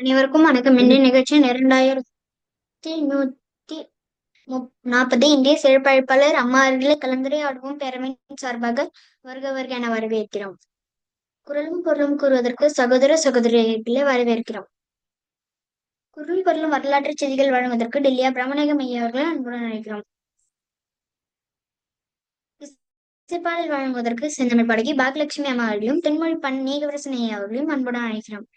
அனைவருக்கும் வணக்கம். இன்றைய நிகழ்ச்சி 2140 இந்திய சிறப்பழைப்பாளர் அம்மா அவர்களை கலந்துரையாடுவோம் பேரவையின் சார்பாக வருக வருக என வரவேற்கிறோம். குரலும் பொருளும் கூறுவதற்கு சகோதர சகோதரிகளை வரவேற்கிறோம். குரல் பொருளும் வரலாற்று செய்திகள் வழங்குவதற்கு டெல்லியா பிரமணேகம் ஐயா அவர்களை அன்புடன் அழைக்கிறோம். இசைப்பாடல் வழங்குவதற்கு செந்தமிழ் பாடகி பாக்யலட்சுமி அம்மா அவர்களையும் தென்மொழி பண் நீகவரசன் ஐயா அவர்களையும் அன்புடன் அழைக்கிறோம்.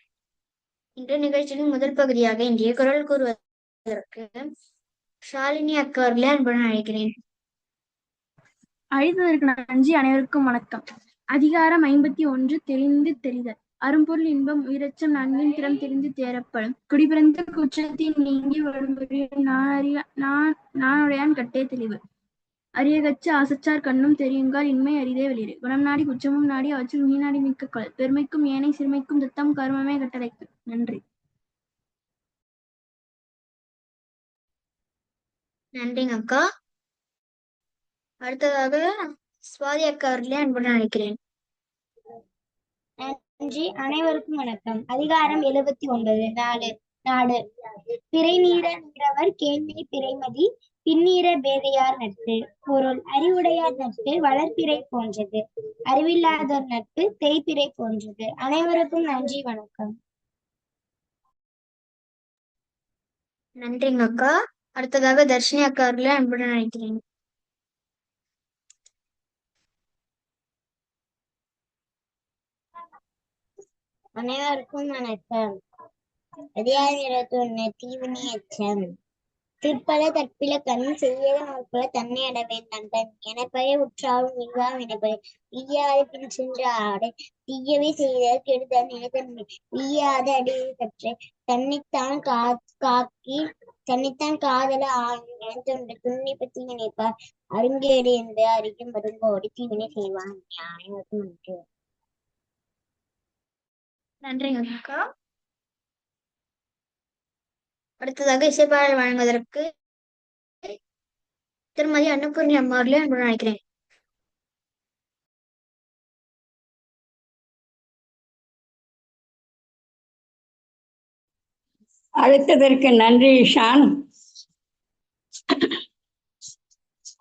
இன்றைய நிகழ்ச்சியின் முதல் பகுதியாக இன்றைய குரல் கூறுவதற்கு ஷாலினி அக்கா அவர்களை அன்புடன் அழைக்கிறேன். அழைத்ததற்கு நன்றி. அனைவருக்கும் வணக்கம். அதிகாரம் 51 தெரிந்து தெரிதல். அரும்பொருள் இன்பம் உயிரச்சம் நான்கின் திறம் தெரிந்து தேரப்படும். குடிபிறந்த குற்றத்தின் நீங்கி வரும்பொருள் நானுடையான் கட்டே தெளிவு. அரியகச்சு ஆசச்சார் கண்ணும் தெரியுங்கால் இன்மை அரிதே வெளியிடு. குணம் நாடி குற்றமும் நாடி அவற்றில் மீனாடி மிக்க கொள். பெருமைக்கும் ஏனை சிறுமைக்கும் துத்தம் கருமமே கட்டளைக்கு. நன்றி. நன்றிங்க அக்கா. அடுத்ததாக சுவாதி அக்கா அவர்களே அன்புடன் அழைக்கிறேன். நன்றி. அனைவருக்கும் வணக்கம். அதிகாரம் 79 நாடு. பிறை நீர நீரவர் கேள்வி பிறைமதி பின்னீர பேதையார் நட்பு. பொருள்: அறிவுடையார் நட்பு வளர்ப்பிறை போன்றது, அறிவில்லாதோர் நட்பு தேய்பிறை போன்றது. அனைவருக்கும் நன்றி, வணக்கம். நன்றிங்க அக்கா. அடுத்ததாக தர்ஷினி அக்கா அவர்களே அன்புடன் அழைக்கிறேன். அனைவருக்கும் வணக்கம். அதிகாரம் 21 தீவினை அச்சம். திருப்பல தற்பில கண் செய்யத நோற்பல தன்னை அடவேன் நண்பன் எனப்பய உற்றாவும் மிகா வினைப்பய ஈயாது பின் சென்ற ஆடை தீயவை செய்த கெடுதல் நினைத்தன்மை ஈயாத அடியை கற்றை தன்னைத்தான் காக்கி தன்னைத்தான் காதல ஆயும் நினைத்தொன்று துண்ணிப்ப தீவினைப்பார் அருங்கேடு என்று அறிக்கும் பதுங்கோடி தீவினை செய்வான். அனைவருக்கும் நன்றி. நன்றிங்க அக்கா. அடுத்ததாக இசைப்பாடல் வழங்குவதற்கு திருமதி அன்னபூர்ணி அம்மா அவர்களே அன்புடன் அழைக்கிறேன். அழைத்ததற்கு நன்றி ஷான்.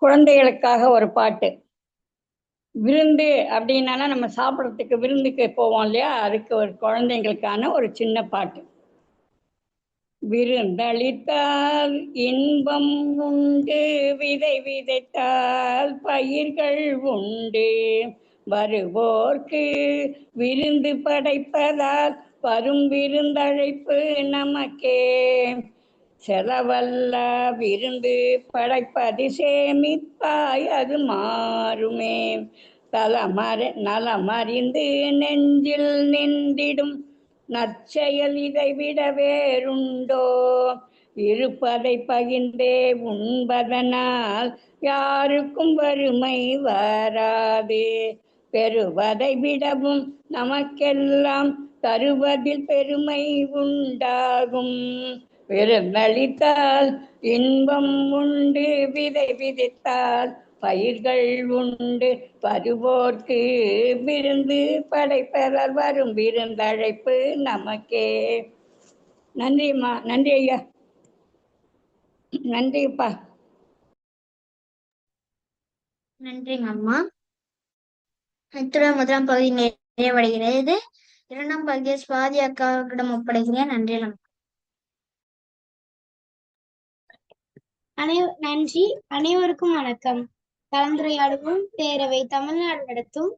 குழந்தைகளுக்காக ஒரு பாட்டு. விருந்து அப்படின்னா நம்ம சாப்பிட்றதுக்கு விருந்துக்கு போவோம் இல்லையா, அதுக்கு ஒரு குழந்தைங்களுக்கான ஒரு சின்ன பாட்டு. விருந்தளித்தால் இன்பம் உண்டு, விதை விதைத்தால் பயிர்கள் உண்டு, வருவோர்க்கு விருந்து படைப்பதால் வரும் விருந்தழைப்பு நமக்கே. செலவல்ல விருந்து படைப்பது சேமிப்பாய் அது மாறுமே. நலமறிந்து நெஞ்சில் நின்றிடும் நற்செயல் இதைவிட வேறுண்டோ. இருப்பதை பகிர்ந்தே உண்பதனால் யாருக்கும் வறுமை வராது. பெறுவதை விடவும் நமக்கெல்லாம் தருவதில் பெருமை உண்டாகும். விருந்தளித்தால் இன்பம் உண்டு, விதை விதைத்தால் பயிர்கள் உண்டு, வருவோர்க்கு விருந்து படைப்பதால் வரும் விருந்தழைப்பு நமக்கே. நன்றிம்மா. நன்றி ஐயா. நன்றிப்பா. நன்றிங்க அம்மா. இத்துடன் முதலாம் பகுதி நிறைவடைகிறது. இரண்டாம் பகுதியை சுவாதி அக்காவிடம் ஒப்படைக்கிறேன். நன்றி. நன்றி. அனைவருக்கும் வணக்கம். கலந்துரையாடுவோம் பேரவை தமிழ்நாடு நடத்தும்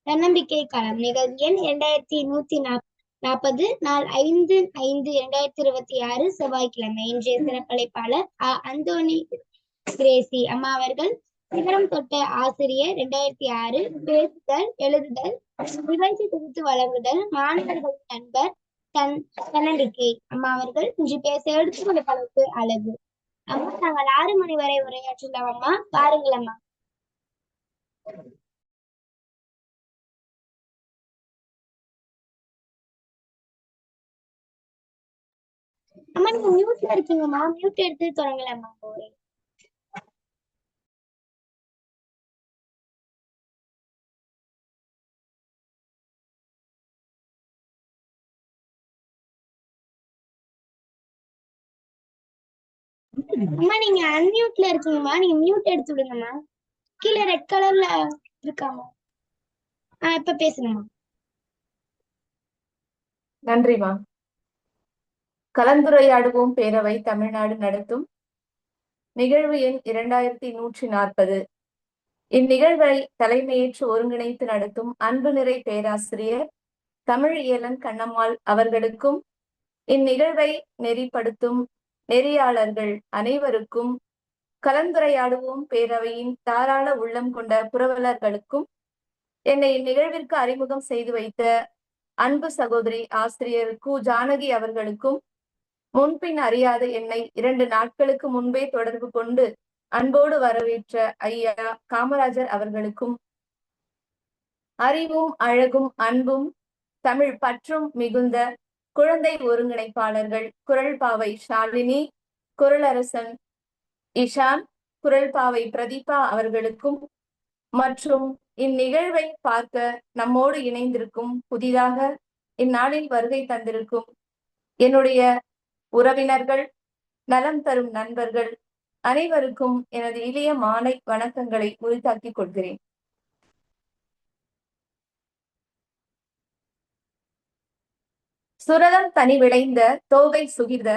தன்னம்பிக்கை களம். நிகழ்வு எண் 2140, நாள் 5/5/2026, செவ்வாய்க்கிழமை. இன்றைய சிறப்பழைப்பாளர் அந்தோனி கிரேசி அம்மா அவர்கள். சிகரம் தொட்ட ஆசிரியர் 2006. பேசுதல், எழுதுதல், நிகழ்ச்சி தொகுத்து வழங்குதல், மாணவர்களின் நண்பர் தன்னம்பிக்கை அம்மா அவர்கள். இன்று பேச எடுத்துக்கொண்ட தலைப்பு அழகு. அம்மா, நாங்கள் 6 மணி வரை உரையாற்றலாம் அம்மா, பாருங்கள் அம்மா. அம்மா, நீங்க மியூட்ல இருக்கீங்கம்மா, மியூட் எடுத்து தொடங்கலாமா? அம்மா நீங்க அன்மியூட்ல இருக்கீங்கம்மா, நீங்க மியூட் எடுத்து விடுங்கம்மா. கீழே ரெட் கலர்ல இருக்காமா? இப்ப பேசுங்கம்மா. நன்றிமா. கலந்துரையாடுவோம் பேரவை தமிழ்நாடு நடத்தும் நிகழ்வு எண் 2140. இந்நிகழ்வை தலைமையேற்று ஒருங்கிணைத்து நடத்தும் அன்பு நிறை பேராசிரியர் தமிழியலன் கண்ணம்மாள் அவர்களுக்கும், இந்நிகழ்வை நெறிப்படுத்தும் நெறியாளர்கள் அனைவருக்கும், கலந்துரையாடுவோம் பேரவையின் தாராள உள்ளம் கொண்ட புரவலர்களுக்கும், என்னை இந்நிகழ்விற்கு அறிமுகம் செய்து வைத்த அன்பு சகோதரி ஆசிரியர் கு ஜானகி அவர்களுக்கும், முன்பின் அறியாத என்னை 2 நாட்களுக்கு முன்பே தொடர்பு கொண்டு அன்போடு வரவேற்ற ஐயா காமராஜர் அவர்களுக்கும், அறிவும் அழகும் அன்பும் தமிழ் பற்றும் மிகுந்த குழந்தை ஒருங்கிணைப்பாளர்கள் குரல்பாவை ஷாலினி, குரலரசன் இஷான், குரல்பாவை பிரதீபா அவர்களுக்கும், மற்றும் இந்நிகழ்வை பார்க்க நம்மோடு இணைந்திருக்கும், புதிதாக இந்நாளில் வருகை தந்திருக்கும் என்னுடைய உறவினர்கள், நலம் தரும் நண்பர்கள் அனைவருக்கும் எனது இளைய மாலை வணக்கங்களை உரித்தாக்கிக் கொள்கிறேன். சுரதம் தனி விளைந்த தோகை சுகிர்த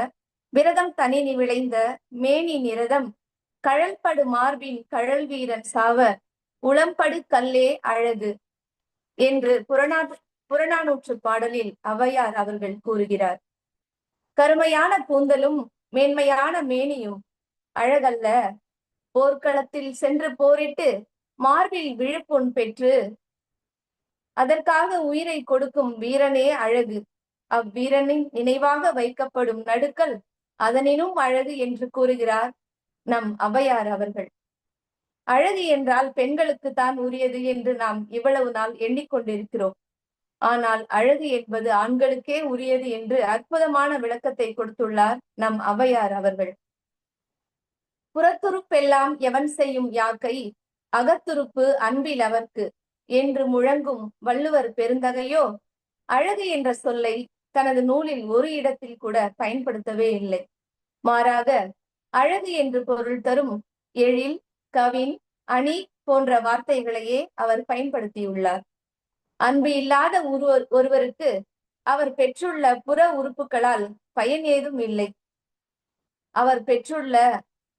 விரதம் தனி விளைந்த மேனி நிரதம் கழல்படு மார்பின் கழல் வீரன் சாவ உளம்படு கல்லே அழகு என்று புறநானூற்று பாடலில் ஔவையார் அவர்கள் கூறுகிறார். கருமையான கூந்தலும் மேன்மையான மேனியும் அழகல்ல, போர்க்களத்தில் சென்று போரிட்டு மார்பில் விழுப்புண் பெற்று அதற்காக உயிரை கொடுக்கும் வீரனே அழகு. அவ்வீரனின் நினைவாக வைக்கப்படும் நடுக்கல் அதனினும் அழகு என்று கூறுகிறார் நம் ஔவையார் அவர்கள். அழகு என்றால் பெண்களுக்கு தான் உரியது என்று நாம் இவ்வளவு நாள் எண்ணிக்கொண்டிருக்கிறோம். ஆனால் அழகு என்பது ஆண்களுக்கே உரியது என்று அற்புதமான விளக்கத்தை கொடுத்துள்ளார் நம் ஔவையார் அவர்கள். புறத்துறுப்பெல்லாம் எவன் செய்யும் யாக்கை அகத்துறுப்பு அன்பில் அவர்க்கு என்று முழங்கும் வள்ளுவர் பெருந்தகையோ அழகு என்ற சொல்லை தனது நூலில் ஒரு இடத்தில் கூட பயன்படுத்தவே இல்லை. மாறாக அழகு என்று பொருள் தரும் எழில், கவின், அணி போன்ற வார்த்தைகளையே அவர் பயன்படுத்தியுள்ளார். அன்பு இல்லாத ஒருவருக்கு அவர் பெற்றுள்ள புற உறுப்புகளால் பயன் ஏதும் இல்லை. அவர் பெற்றுள்ள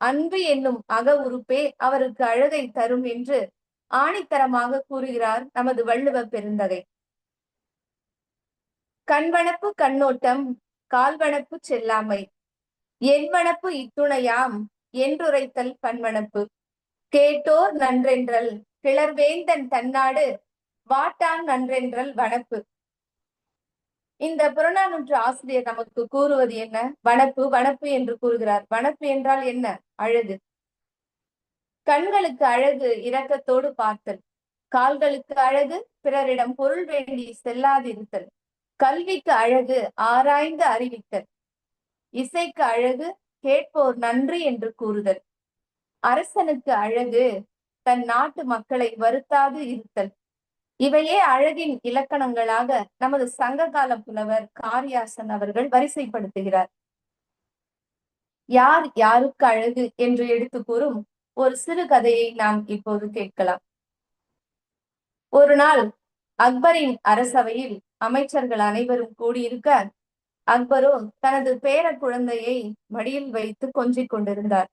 அன்பு என்னும் அக உறுப்பே அவருக்கு அழகை தரும் என்று ஆணித்தரமாக கூறுகிறார் நமது வள்ளுவ பெருந்தகை. கண்வனப்பு கண்ணோட்டம், கால்வனப்பு செல்லாமை, என்வனப்பு இத்துணையாம் என்றுரைத்தல் பண்வனப்பு, கேட்டோர் நன்றென்றல் கிளர்வேந்தன் தன்னாடு வாட்டான் நன்றென்றல் வனப்பு. இந்த புறநானூற்று ஆசிரியர் நமக்கு கூறுவது என்ன? வனப்பு வனப்பு என்று கூறுகிறார். வனப்பு என்றால் என்ன? அழகு. கண்களுக்கு அழகு இரக்கத்தோடு பார்த்தல், கால்களுக்கு அழகு பிறரிடம் பொருள் வேண்டி செல்லாதிருத்தல், கல்விக்கு அழகு ஆராய்ந்து அறிவித்தல், இசைக்கு அழகு கேட்போர் நன்றி என்று கூறுதல், அரசனுக்கு அழகு தன் நாட்டு மக்களை வருத்தாது இருத்தல். இவையே அழகின் இலக்கணங்களாக நமது சங்ககால புலவர் காரியாசன் அவர்கள் வரிசைப்படுத்துகிறார். யார் யாருக்கு அழகு என்று எடுத்து கூறும் ஒரு சிறு கதையை நாம் இப்போது கேட்கலாம். ஒரு நாள் அக்பரின் அரசவையில் அமைச்சர்கள் அனைவரும் கூடியிருக்க, அக்பரோ தனது பேர குழந்தையை மடியில் வைத்து கொஞ்சிக் கொண்டிருந்தார்.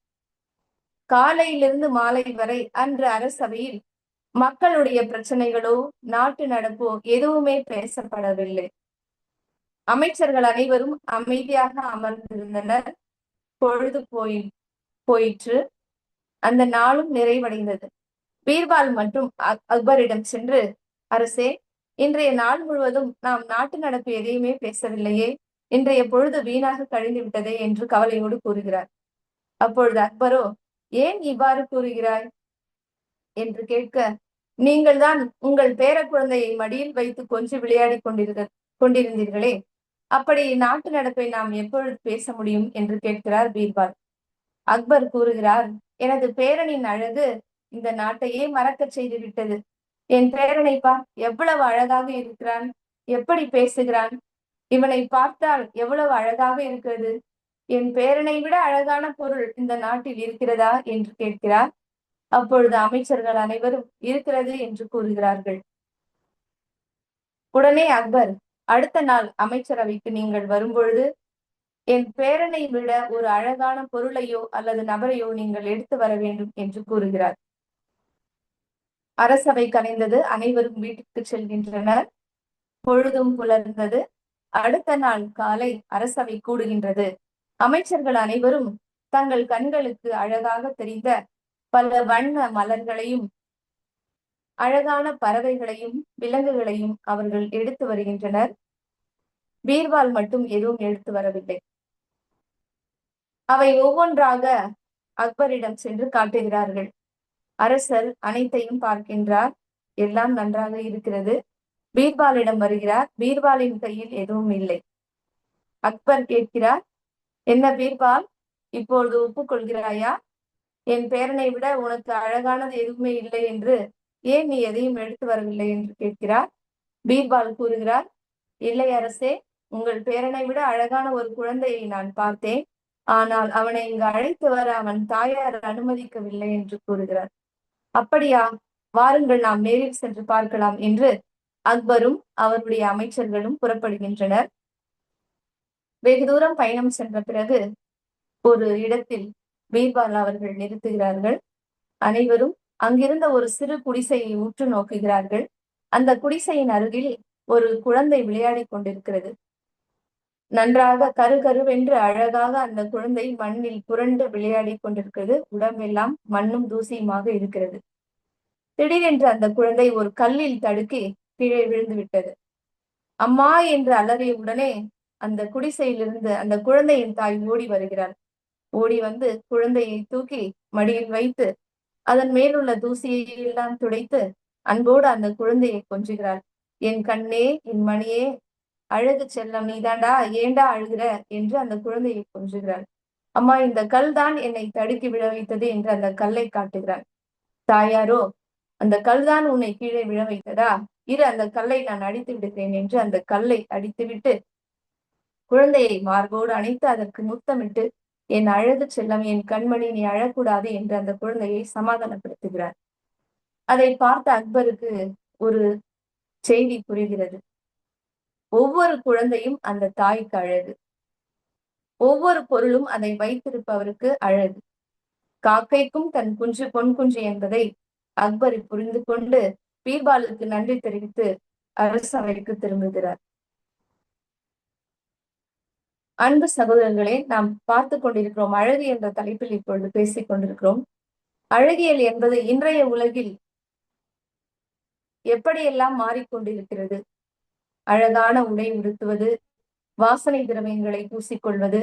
காலையிலிருந்து மாலை வரை அன்று அரசவையில் மக்களுடைய பிரச்சனைகளோ நாட்டு நடப்போ எதுவுமே பேசப்படவில்லை. அமைச்சர்கள் அனைவரும் அமைதியாக அமர்ந்திருந்தனர். பொழுது போயிற்று. அந்த நாளும் நிறைவடைந்தது. பீர்பால் மற்றும் அக்பரிடம் சென்று, அரசே, இன்றைய நாள் முழுவதும் நாம் நாட்டு நடப்பு எதையுமே பேசவில்லையே, இன்றைய பொழுது வீணாக கழிந்து விட்டதே என்று கவலையோடு கூறுகிறார். அப்பொழுது அக்பரோ, ஏன் இவ்வாறு கூறுகிறாய் என்று கேட்க, நீங்கள் தான் உங்கள் பேர குழந்தையை மடியில் வைத்து கொஞ்சம் விளையாடி கொண்டிருந்தீர்களே, அப்படி நாட்டு நடப்பை நாம் எப்பொழுது பேச முடியும் என்று கேட்கிறார் பீர்பால். அக்பர் கூறுகிறார், எனது பேரனின் அழகு இந்த நாட்டையே மறக்க செய்து விட்டது. என் பேரனை பார், எவ்வளவு அழகாக இருக்கிறான், எப்படி பேசுகிறான், இவனை பார்த்தால் எவ்வளவு அழகாக இருக்கிறது. என் பேரனை விட அழகான பொருள் இந்த நாட்டில் இருக்கிறதா என்று கேட்கிறார். அப்பொழுது அமைச்சர்கள் அனைவரும் இருக்கிறது என்று கூறுகிறார்கள். உடனே அக்பர், அடுத்த நாள் அமைச்சரவைக்கு நீங்கள் வரும்பொழுது என் பேரனை விட ஒரு அழகான பொருளையோ அல்லது நபரையோ நீங்கள் எடுத்து வர வேண்டும் என்று கூறுகிறார். அரசவை கலைந்தது. அனைவரும் வீட்டுக்கு செல்கின்றனர். பொழுதும் புலர்ந்தது. அடுத்த நாள் காலை அரசவை கூடுகின்றது. அமைச்சர்கள் அனைவரும் தங்கள் கண்களுக்கு அழகாக தெரிந்த பல வண்ண மலர்களையும் அழகான பறவைகளையும் விலங்குகளையும் அவர்கள் எடுத்து வருகின்றனர். பீர்பால் மட்டும் எதுவும் எடுத்து வரவில்லை. அவை ஒவ்வொன்றாக அக்பரிடம் சென்று காட்டுகிறார்கள். அரசர் அனைத்தையும் பார்க்கின்றார். எல்லாம் நன்றாக இருக்கிறது. பீர்பாலிடம் வருகிறார். பீர்பாலின் கையில் எதுவும் இல்லை. அக்பர் கேட்கிறார், என்ன பீர்பால், இப்பொழுது ஒப்புக்கொள்கிறாயா? என் பேரனை விட உனக்கு அழகானது எதுவுமே இல்லை என்று ஏன் நீ எதையும் எடுத்து வரவில்லை என்று கேட்கிறார். பீர்பால் கூறுகிறார், இல்லை அரசே, உங்கள் பேரனை விட அழகான ஒரு குழந்தையை நான் பார்த்தேன். ஆனால் அவனை இங்கு அழைத்து வர அவன் தாயார் அனுமதிக்கவில்லை என்று கூறுகிறார். அப்படியா, வாருங்கள், நாம் நேரில் சென்று பார்க்கலாம் என்று அக்பரும் அவருடைய அமைச்சர்களும் புறப்படுகின்றனர். வெகு தூரம் பயணம் சென்ற பிறகு ஒரு இடத்தில் பீர்பால் அவர்கள் நிறுத்துகிறார்கள். அனைவரும் அங்கிருந்த ஒரு சிறு குடிசையை உற்று நோக்குகிறார்கள். அந்த குடிசையின் அருகில் ஒரு குழந்தை விளையாடி கொண்டிருக்கிறது. நன்றாக கருகருவென்று அழகாக அந்த குழந்தை மண்ணில் புரண்டு விளையாடி கொண்டிருக்கிறது. உடம்பெல்லாம் மண்ணும் தூசியுமாக இருக்கிறது. திடீரென்று அந்த குழந்தை ஒரு கல்லில் தடுக்கி கீழே விழுந்து விட்டது. அம்மா என்று அலறிய உடனே அந்த குடிசையிலிருந்து அந்த குழந்தையின் தாய் ஓடி வருகிறார். ஓடி வந்து குழந்தையை தூக்கி மடியில் வைத்து அதன் மேலுள்ள தூசியை எல்லாம் துடைத்து அன்போடு அந்த குழந்தையை கொஞ்சுகிறார். என் கண்ணே, என் மணியே, அழகு செல்லம், நீதாண்டா, ஏண்டா அழுகிற என்று அந்த குழந்தையை கொஞ்சுகிறார். அம்மா, இந்த கல் தான் என்னை தடுக்கி விழ வைத்தது என்று அந்த கல்லை காட்டுகிறார். தாயாரோ, அந்த கல் தான் உன்னை கீழே விழ வைத்ததா? இரு, அந்த கல்லை நான் அடித்து விடுகிறேன் என்று அந்த கல்லை அடித்துவிட்டு குழந்தையை மார்போடு அணைத்து அதற்கு முத்தமிட்டு, என் அழகு செல்லம், என் கண்மணி, நீ அழக்கூடாது என்று அந்த குழந்தையை சமாதானப்படுத்துகிறார். அதை பார்த்த அக்பருக்கு ஒரு செய்தி புரிகிறது. ஒவ்வொரு குழந்தையும் அந்த தாய்க்கு அழகு. ஒவ்வொரு பொருளும் அதை வைத்திருப்பவருக்கு அழகு. காக்கைக்கும் தன் குஞ்சு பொன் குஞ்சு என்பதை அக்பர் புரிந்து கொண்டு பீர்பாலுக்கு நன்றி தெரிவித்து அரசவைக்கு திரும்புகிறார். அன்பு சகோதரர்களே, நாம் பார்த்து கொண்டிருக்கிறோம். அழகு என்ற தலைப்பில் இப்பொழுது பேசிக் கொண்டிருக்கிறோம். அழகியல் என்பது இன்றைய உலகில் எப்படியெல்லாம் மாறிக்கொண்டிருக்கிறது. அழகான உடை உடுத்துவது, வாசனை திரவியங்களை பூசிக்கொள்வது,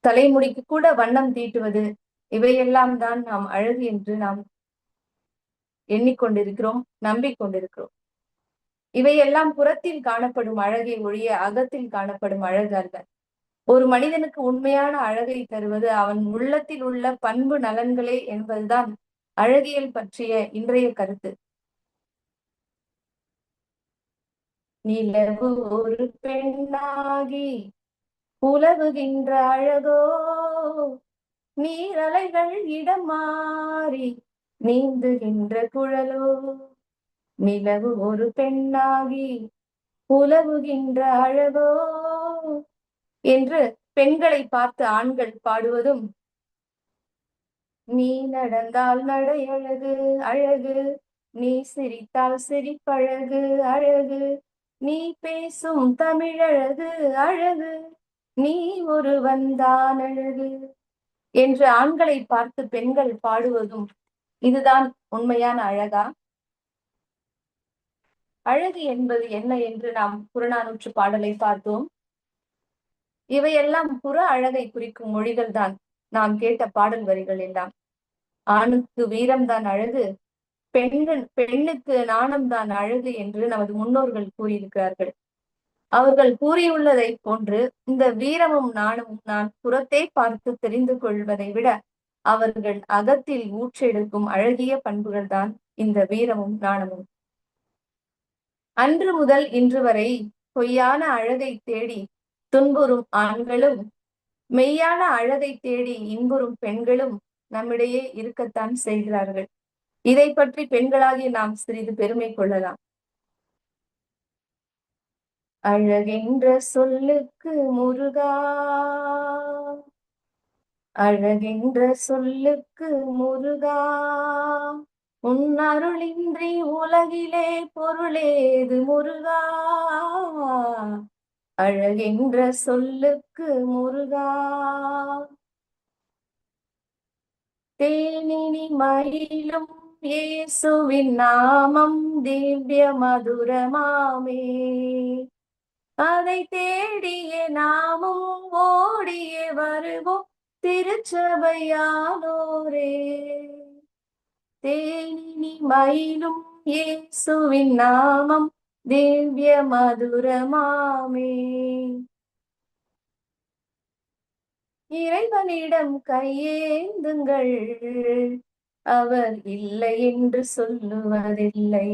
தலைமுடிக்கு கூட வண்ணம் தீட்டுவது, இவையெல்லாம் தான் நாம் அழகு என்று நாம் எண்ணிக்கொண்டிருக்கிறோம், நம்பிக்கொண்டிருக்கிறோம். இவையெல்லாம் புறத்தில் காணப்படும் அழகை ஒழிய அகத்தில் காணப்படும் அழகு அல்ல. ஒரு மனிதனுக்கு உண்மையான அழகை தருவது அவன் உள்ளத்தில் உள்ள பண்பு நலன்களே என்பதுதான் அழகியல் பற்றிய இன்றைய கருத்து. நிலவு ஒரு பெண்ணாகி உலவுகின்ற அழகோ, நீரலைகள் இடம் மாறி நீந்துகின்ற குழலோ. நிலவு ஒரு பெண்ணாகி உலவுகின்ற அழகோ என்று பெண்களை பார்த்து ஆண்கள் பாடுவதும், நீ நடந்தால் நடை அழகு அழகு, நீ சிரித்தால் சிரிப்பழகு அழகு, நீ பேசும் தமிழழகு அழகு, நீ ஒருவன்தான் அழகு என்று ஆண்களை பார்த்து பெண்கள் பாடுவதும் இதுதான் உண்மையான அழகா? அழகு என்பது என்ன என்று நாம் புறநானூற்று பாடலை பார்த்தோம். இவையெல்லாம் புற அழகை குறிக்கும் மொழிகள் தான் நாம் கேட்ட பாடல் வரிகள் எல்லாம். ஆணுக்கு வீரம்தான் அழகு, பெண்ணுக்கு நாணம்தான் அழகு என்று நமது முன்னோர்கள் கூறியிருக்கிறார்கள். அவர்கள் கூறியுள்ளதை போன்று இந்த வீரமும் நாணமும் நான் புறத்தை பார்த்து தெரிந்து கொள்வதை விட அவர்கள் அகத்தில் ஊற்றெடுக்கும் அழகிய பண்புகள் தான் இந்த வீரமும் நாணமும். அன்று முதல் இன்று வரை பொய்யான அழகை தேடி துன்புறும் ஆண்களும் மெய்யான அழகை தேடி இன்புறும் பெண்களும் நம்மிடையே இருக்கத்தான் செய்கிறார்கள். இதை பற்றி பெண்களாகிய நாம் சிறிது பெருமை கொள்ளலாம். அழகென்ற சொல்லுக்கு முருகா, அழகென்ற சொல்லுக்கு முருகா, உன் அருளின்றி உலகிலே பொருளேது முருகா, அழகென்ற சொல்லுக்கு முருகா. தேனினி மயிலும் இயேசுவின் நாமம் திவ்ய மதுரமாமே, அதை தேடியே நாமும் ஓடியே வருவோம் திருச்சபையானோரே. தேனினி மயிலும் இயேசுவின் நாமம் திவ்ய மதுரமாமே. இறைவனிடம் கையேந்துங்கள், அவர் இல்லை என்று சொல்லுவதில்லை.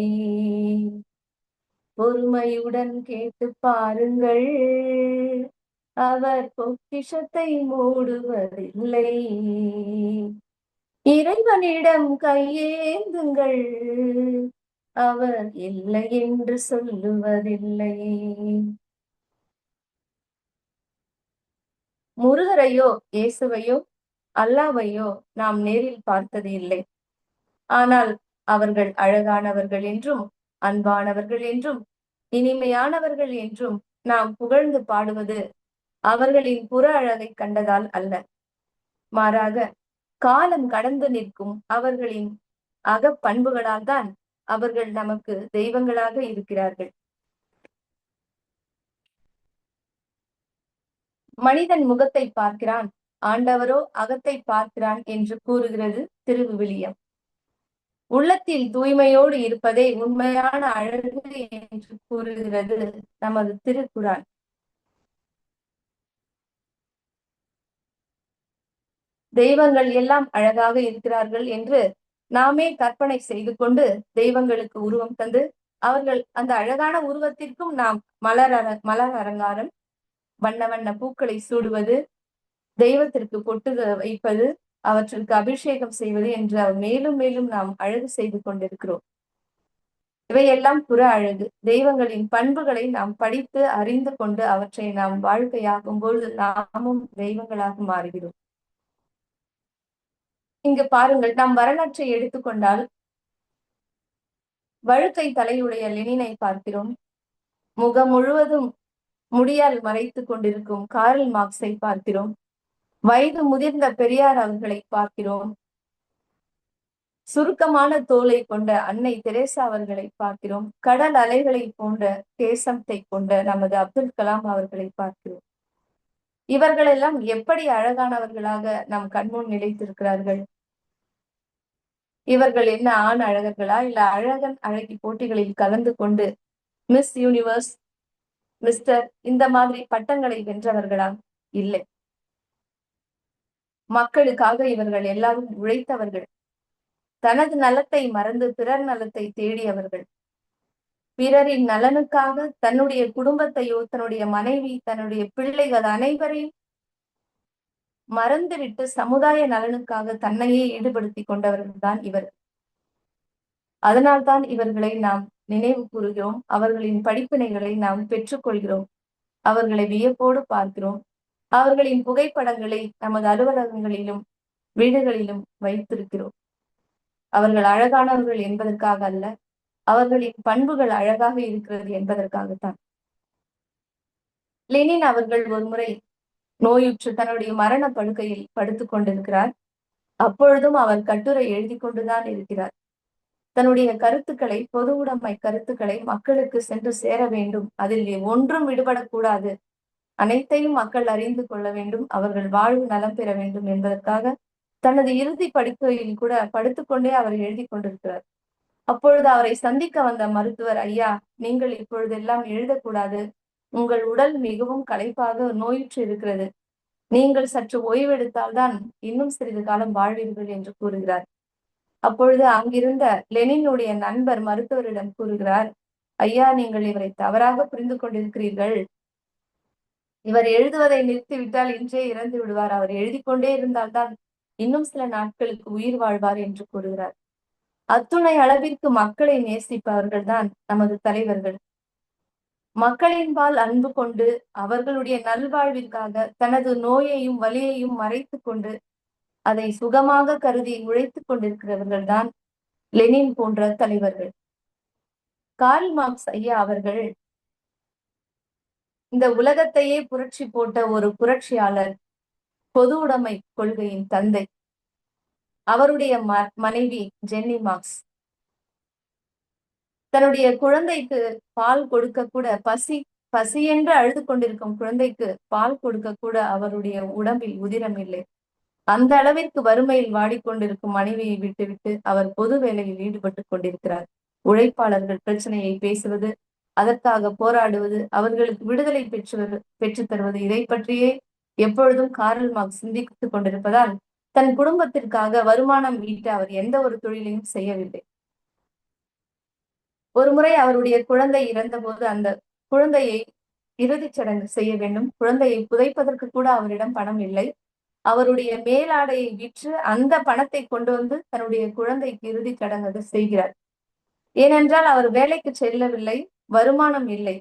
பொறுமையுடன் கேட்டு பாருங்கள், அவர் பொக்கிஷத்தை மூடுவதில்லை. இறைவனிடம் கையேந்துங்கள், அவர் இல்லை என்று சொல்லுவதில்லை. முருகரையோ இயேசுவையோ அல்லாவையோ நாம் நேரில் பார்த்தது இல்லை. ஆனால் அவர்கள் அழகானவர்கள் என்றும் அன்பானவர்கள் என்றும் இனிமையானவர்கள் என்றும் நாம் புகழ்ந்து பாடுவது அவர்களின் புற அழகை கண்டதால் அல்ல, மாறாக காலம் கடந்து நிற்கும் அவர்களின் அகப்பண்புகளால் தான் அவர்கள் நமக்கு தெய்வங்களாக இருக்கிறார்கள். மனிதன் முகத்தை பார்க்கிறான், ஆண்டவரோ அகத்தை பார்க்கிறான் என்று கூறுகிறது திருவிவிலியம். உள்ளத்தில் தூய்மையோடு இருப்பதே உண்மையான அழகு என்று கூறுகிறது நமது திருக்குரான். தெய்வங்கள் எல்லாம் அழகாக இருக்கிறார்கள் என்று நாமே கற்பனை செய்து கொண்டு தெய்வங்களுக்கு உருவம் தந்து அவர்கள் அந்த அழகான உருவத்திற்கும் நாம் மலர் அலங்காரம், வண்ண வண்ண பூக்களை சூடுவது, தெய்வத்திற்கு பொட்டு வைப்பது, அவற்றிற்கு அபிஷேகம் செய்வது என்று மேலும் மேலும் நாம் அழகு செய்து கொண்டிருக்கிறோம். இவையெல்லாம் புற அழகு. தெய்வங்களின் பண்புகளை நாம் படித்து அறிந்து கொண்டு அவற்றை நாம் வாழ்க்கையாகும் பொழுது நாமும் தெய்வங்களாக மாறுகிறோம். இங்கு பாருங்கள், நாம் வரலாற்றை எடுத்துக்கொண்டால் வழுக்கை தலையுடைய லெனினை பார்க்கிறோம். முகம் முழுவதும் முடியால் மறைத்துக் கொண்டிருக்கும் கார்ல் மார்க்ஸை பார்க்கிறோம். வயது முதிர்ந்த பெரியார் அவர்களை பார்க்கிறோம். சுருக்கமான தோலை கொண்ட அன்னை தெரேசா அவர்களை பார்க்கிறோம். கடல் அலைகளை போன்ற தேசத்தை கொண்ட நமது அப்துல் கலாம் அவர்களை பார்க்கிறோம். இவர்களெல்லாம் எப்படி அழகானவர்களாக நம் கண்முன் நிலைத்திருக்கிறார்கள். இவர்கள் என்ன ஆண் அழகர்களா, இல்ல அழகன் அழகி போட்டிகளில் கலந்து கொண்டு மிஸ் யூனிவர்ஸ், மிஸ்டர் இந்த மாதிரி பட்டங்களை வென்றவர்களா? இல்லை. மக்களுக்காக இவர்கள் எல்லாரும் உழைத்தவர்கள். தனது நலத்தை மறந்து பிறர் நலத்தை தேடியவர்கள். பிறரின் நலனுக்காக தன்னுடைய குடும்பத்தையோ, தன்னுடைய மனைவி, தன்னுடைய பிள்ளைகள் அனைவரையும் மறந்துவிட்டு சமுதாய நலனுக்காக தன்னையே ஈடுபடுத்தி கொண்டவர்கள் தான் இவர். அதனால்தான் இவர்களை நாம் நினைவு கூறுகிறோம். அவர்களின் படிப்பினைகளை நாம் பெற்றுக்கொள்கிறோம். அவர்களை வியப்போடு பார்க்கிறோம். அவர்களின் புகைப்படங்களை நமது அலுவலகங்களிலும் வீடுகளிலும் வைத்திருக்கிறோம். அவர்கள் அழகானவர்கள் என்பதற்காக அல்ல, அவர்களின் பண்புகள் அழகாக இருக்கிறது என்பதற்காகத்தான். லெனின் அவர்கள் ஒருமுறை நோயுற்று தன்னுடைய மரண படுக்கையில் படுத்துக் கொண்டிருக்கிறார். அப்பொழுதும் அவர் கட்டுரை எழுதி கொண்டுதான் இருக்கிறார். தன்னுடைய கருத்துக்களை, பொது உடைமை கருத்துக்களை மக்களுக்கு சென்று சேர வேண்டும், அதில் ஒன்றும் விடுபடக்கூடாது, அனைத்தையும் மக்கள் அறிந்து கொள்ள வேண்டும், அவர்கள் வாழ்வு நலம் பெற வேண்டும் என்பதற்காக தனது இறுதி படுக்கையில் கூட படுத்துக்கொண்டே அவர் எழுதி கொண்டிருக்கிறார். அப்பொழுது அவரை சந்திக்க வந்த மருத்துவர், ஐயா, நீங்கள் இப்பொழுதெல்லாம் எழுதக்கூடாது, உங்கள் உடல் மிகவும் களைப்பாக நோயுற்று இருக்கிறது, நீங்கள் சற்று ஓய்வெடுத்தால்தான் இன்னும் சிறிது காலம் வாழ்வீர்கள் என்று கூறுகிறார். அப்பொழுது அங்கிருந்த லெனினுடைய நண்பர் மருத்துவரிடம் கூறுகிறார், ஐயா, நீங்கள் இவரை தவறாக புரிந்து கொண்டிருக்கிறீர்கள். இவர் எழுதுவதை நிறுத்திவிட்டால் இன்றே இறந்து விடுவார். அவர் எழுதி கொண்டே இருந்தால்தான் இன்னும் சில நாட்களுக்கு உயிர் வாழ்வார் என்று கூறுகிறார். அத்துணை அளவிற்கு மக்களை நேசிப்பவர்கள் தான் நமது தலைவர்கள். மக்களின்பால் அன்பு கொண்டு அவர்களுடைய நல்வாழ்விற்காக தனது நோயையும் வலியையும் மறைத்துக் கொண்டு அதை சுகமாக கருதி உழைத்துக் கொண்டிருக்கிறவர்கள் தான் லெனின் போன்ற தலைவர்கள். கார்ல் மார்க்ஸ் ஐயா அவர்கள் இந்த உலகத்தையே புரட்சி போட்ட ஒரு புரட்சியாளர், பொது உடைமை கொள்கையின் தந்தை. அவருடைய மனைவி ஜென்னி மார்க்ஸ் தன்னுடைய குழந்தைக்கு பால் கொடுக்க கூட பசி என்று அழுது கொண்டிருக்கும் குழந்தைக்கு பால் கொடுக்க கூட அவருடைய உடம்பில் உதிரம் இல்லை. அந்த அளவிற்கு வறுமையில் வாடிக்கொண்டிருக்கும் மனைவியை விட்டுவிட்டு அவர் பொது வேலையில் ஈடுபட்டு கொண்டிருக்கிறார். உழைப்பாளர்கள் பிரச்சனையை பேசுவது, அதற்காக போராடுவது, அவர்களுக்கு விடுதலை பெற்றுத் தருவது, இதை பற்றியே எப்பொழுதும் கார்ல் மார்க்ஸ் சிந்தித்துக் கொண்டிருப்பதால் தன் குடும்பத்திற்காக வருமானம் ஈட்ட அவர் எந்த ஒரு தொழிலையும் செய்யவில்லை. ஒருமுறை அவருடைய குழந்தை இறந்தபோது அந்த குழந்தையை இறுதிச் சடங்கு செய்ய வேண்டும். குழந்தையை புதைப்பதற்கு கூட அவரிடம் பணம் இல்லை. அவருடைய மேலாடையை விற்று அந்த பணத்தை கொண்டு வந்து தன்னுடைய குழந்தைக்கு இறுதிச் சடங்கு செய்கிறார். ஏனென்றால் அவர் வேலைக்கு செல்லவில்லை, வருமானம் இல்லை.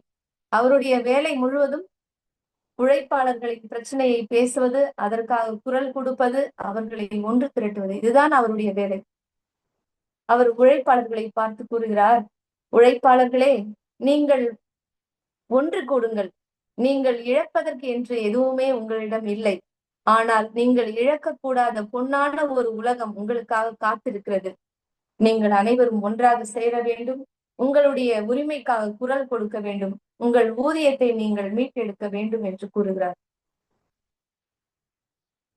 அவருடைய வேலை முழுவதும் உழைப்பாளர்களின் பிரச்சனையை பேசுவது, அதற்காக குரல் கொடுப்பது, அவர்களை ஒன்று திரட்டுவது, இதுதான் அவருடைய வேலை. அவர் உழைப்பாளர்களை பார்த்து கூறுகிறார், உழைப்பாளர்களே, நீங்கள் ஒன்று கூடுங்கள். நீங்கள் இழப்பதற்கு என்று எதுவுமே உங்களிடம் இல்லை. ஆனால் நீங்கள் இழக்கக்கூடாத பொன்னான ஒரு உலகம் உங்களுக்காக காத்திருக்கிறது. நீங்கள் அனைவரும் ஒன்றாக சேர வேண்டும். உங்களுடைய உரிமைக்காக குரல் கொடுக்க வேண்டும். உங்கள் ஊதியத்தை நீங்கள் மீட்டெடுக்க வேண்டும் என்று கூறுகிறார்.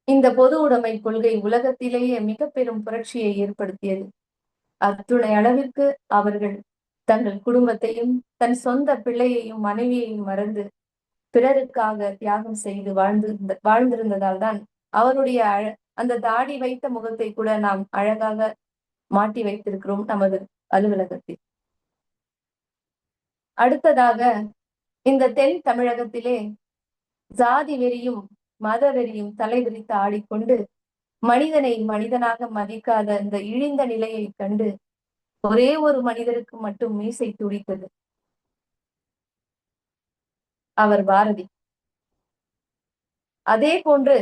இந்த பொது உடைமை கொள்கை உலகத்திலேயே மிக பெரும் புரட்சியை ஏற்படுத்தியது. அத்துணை அளவிற்கு அவர்கள் தங்கள் குடும்பத்தையும் தன் சொந்த பிள்ளையையும் மனைவியையும் மறந்து பிறருக்காக தியாகம் செய்து வாழ்ந்திருந்ததால் தான் அவருடைய அந்த தாடி வைத்த முகத்தை கூட நாம் அழகாக மாட்டி வைத்திருக்கிறோம் நமது அலுவலகத்தில். அடுத்ததாக இந்த தென் தமிழகத்திலே ஜாதி வெறியும் மத வெறியும் தலைவிரித்து ஆடிக்கொண்டு மனிதனை மனிதனாக மதிக்காத இந்த இழிந்த நிலையை கண்டு ஒரே ஒரு மனிதருக்கு மட்டும் மீசை துடித்தது. அவர் பாரதி. அதே போன்று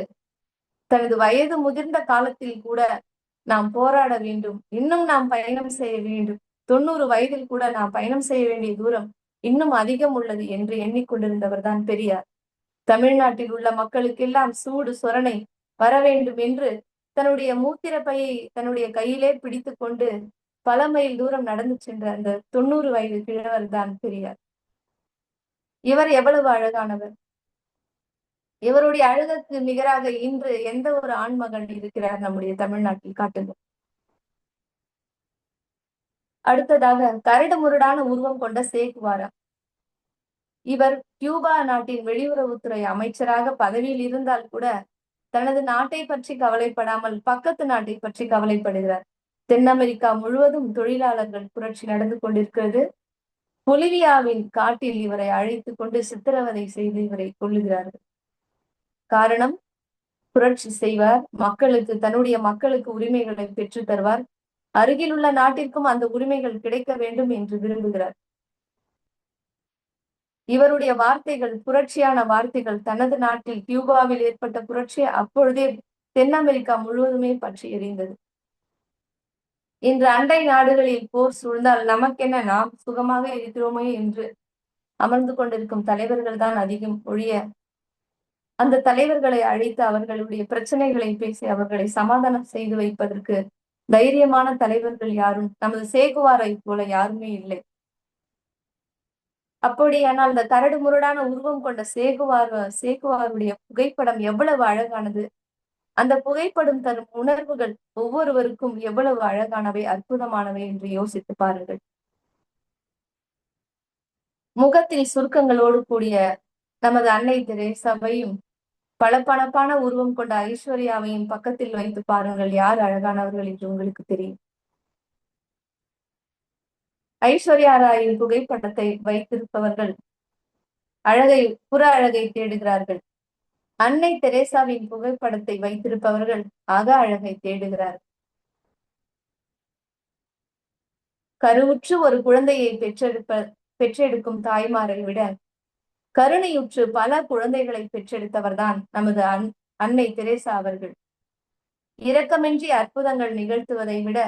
தனது வயது முதிர்ந்த காலத்தில் கூட நாம் போராட வேண்டும், இன்னும் நாம் பயணம் செய்ய வேண்டும், 90 வயதில் கூட நாம் பயணம் செய்ய வேண்டிய தூரம் இன்னும் அதிகம் உள்ளது என்று எண்ணிக்கொண்டிருந்தவர் தான் பெரியார். தமிழ்நாட்டில் உள்ள மக்களுக்கெல்லாம் சூடு சொரணை வர வேண்டும் என்று தன்னுடைய மூத்திர பையை தன்னுடைய கையிலே பிடித்து கொண்டு பல மைல் தூரம் நடந்து சென்ற அந்த 90 வயது கிழவர் தான் பெரியார். இவர் எவ்வளவு அழகானவர்! இவருடைய அழகுக்கு நிகராக இன்று எந்த ஒரு ஆண்மகன் இருக்கிறார் நம்முடைய தமிழ்நாட்டில்? காட்டுங்கள். அடுத்ததாக கரடு முரடான உருவம் கொண்ட சேகுவாரா. இவர் கியூபா நாட்டின் வெளியுறவுத்துறை அமைச்சராக பதவியில் இருந்தால் கூட தனது நாட்டை பற்றி கவலைப்படாமல் பக்கத்து நாட்டை பற்றி கவலைப்படுகிறார். தென் அமெரிக்கா முழுவதும் தொழிலாளர்கள் புரட்சி நடந்து கொண்டிருக்கிறது. பொலிவியாவின் காட்டில் இவரை அழைத்து கொண்டு சித்திரவதை செய்து இவரை கொல்லுகிறார்கள். காரணம், புரட்சி செய்வார், தன்னுடைய மக்களுக்கு உரிமைகளை பெற்று தருவார், அருகில் உள்ள நாட்டிற்கும் அந்த உரிமைகள் கிடைக்க வேண்டும் என்று விரும்புகிறார். இவருடைய வார்த்தைகள் புரட்சியான வார்த்தைகள். தனது நாட்டில் கியூபாவில் ஏற்பட்ட புரட்சி அப்பொழுதே தென் அமெரிக்கா முழுவதுமே பற்றி எரிந்தது. இன்று அண்டை நாடுகளில் போர் சூழ்ந்தால் நமக்கென்ன, நாம் சுகமாக இருக்கிறோமே என்று அமர்ந்து கொண்டிருக்கும் தலைவர்கள் தான் அதிகம் ஒழிய அந்த தலைவர்களை அழைத்து அவர்களுடைய பிரச்சனைகளை பேசி அவர்களை சமாதானம் செய்து வைப்பதற்கு தைரியமான தலைவர்கள் யாரும் நமது சேகுவாரை போல யாருமே இல்லை. அப்படியானால் அந்த கரடு முரடான உருவம் கொண்ட சேகுவாருடைய புகைப்படம் எவ்வளவு அழகானது! அந்த புகைப்படம் தரும் உணர்வுகள் ஒவ்வொருவருக்கும் எவ்வளவு அழகானவை, அற்புதமானவை என்று யோசித்து பாருங்கள். முகத்தில் சுருக்கங்களோடு கூடிய நமது அன்னை தெரேசாவையும் பளபளப்பான உருவம் கொண்ட ஐஸ்வர்யாவையும் பக்கத்தில் வைத்து பாருங்கள், யார் அழகானவர்கள் என்று உங்களுக்கு தெரியும். ஐஸ்வர்யா ராயின் புகைப்படத்தை வைத்திருப்பவர்கள் புற அழகை தேடுகிறார்கள். அன்னை தெரேசாவின் புகைப்படத்தை வைத்திருப்பவர்கள் அக அழகை தேடுகிறார்கள். கருவுற்று ஒரு குழந்தையை பெற்றெடுக்கும் தாய்மாரை விட கருணையுற்று பல குழந்தைகளை பெற்றெடுத்தவர்தான் நமது அன்னை தெரேசா அவர்கள். இரக்கமின்றி அற்புதங்கள் நிகழ்த்துவதை விட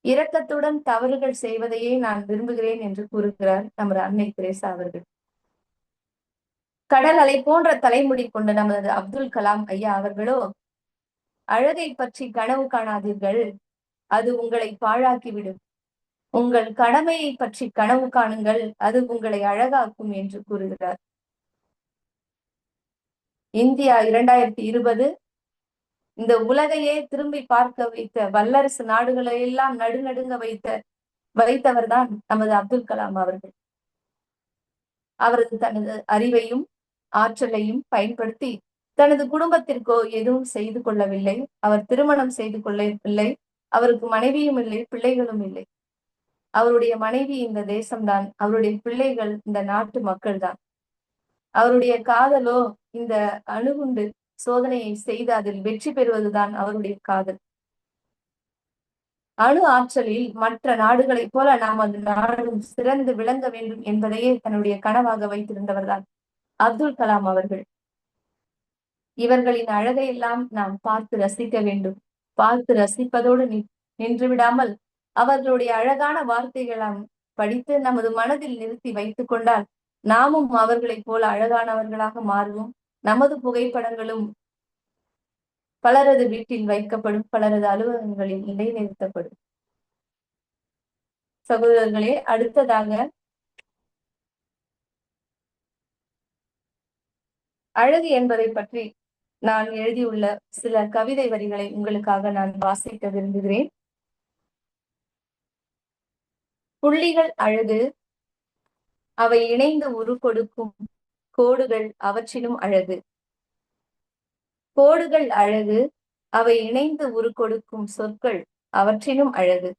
இரக்கத்துடன் தவறுகள் செய்வதையே நான் விரும்புகிறேன் என்று கூறுகிறார் நமது அன்னை தெரேசா அவர்கள். கடல் அலை போன்ற தலைமுடி கொண்ட நமது அப்துல் கலாம் ஐயா அவர்களோ, அழகை பற்றி கனவு காணாதீர்கள், அது உங்களை பாழாக்கிவிடும். உங்கள் கடமையை பற்றி கனவு காணுங்கள், அது உங்களை அழகாக்கும் என்று கூறுகிறார். இந்தியா 2020 இந்த உலகையே திரும்பி பார்க்க வைத்த, வல்லரசு நாடுகளை எல்லாம் நடுநடுங்க வைத்தவர் தான் நமது அப்துல் கலாம் அவர்கள். அவரது தனது அறிவையும் ஆற்றலையும் பயன்படுத்தி தனது குடும்பத்திற்கோ எதுவும் செய்து கொள்ளவில்லை. அவர் திருமணம் செய்து கொள்ளவில்லை. அவருக்கு மனைவியும் இல்லை, பிள்ளைகளும் இல்லை. அவருடைய மனைவி இந்த தேசம்தான், அவருடைய பிள்ளைகள் இந்த நாட்டு மக்கள் தான். அவருடைய காதலோ இந்த அணுகுண்டு சோதனையை செய்து அதில் வெற்றி பெறுவதுதான் அவருடைய காதல். அணு ஆற்றலில் மற்ற நாடுகளைப் போல நமது நாடும் சிறந்து விளங்க வேண்டும் என்பதையே தன்னுடைய கனவாக வைத்திருந்தவர்தான் அப்துல் கலாம் அவர்கள். இவர்களின் அழகையெல்லாம் நாம் பார்த்து ரசிக்க வேண்டும். பார்த்து ரசிப்பதோடு நின்று விடாமல் அவர்களுடைய அழகான வார்த்தைகளாம் படித்து நமது மனதில் நிறுத்தி வைத்துக் கொண்டால் நாமும் அவர்களைப் போல அழகானவர்களாக மாறுவோம். நமது புகைப்படங்களும் பலரது வீட்டில் வைக்கப்படும், பலரது அலுவலகங்களில் நிலைநிறுத்தப்படும். சகோதரர்களே, அடுத்ததாக அழகு என்பதை பற்றி நான் எழுதியுள்ள சில கவிதை வரிகளை உங்களுக்காக நான் வாசிக்க விரும்புகிறேன். புள்ளிகள் அழகு, அவை இணைந்து உரு கொடுக்கும் கோடுகள் அவற்றினும் அழகு. கோடுகள் அழகு, அவை இணைந்து உரு கொடுக்கும் சொற்கள் அவற்றினும் அழகு.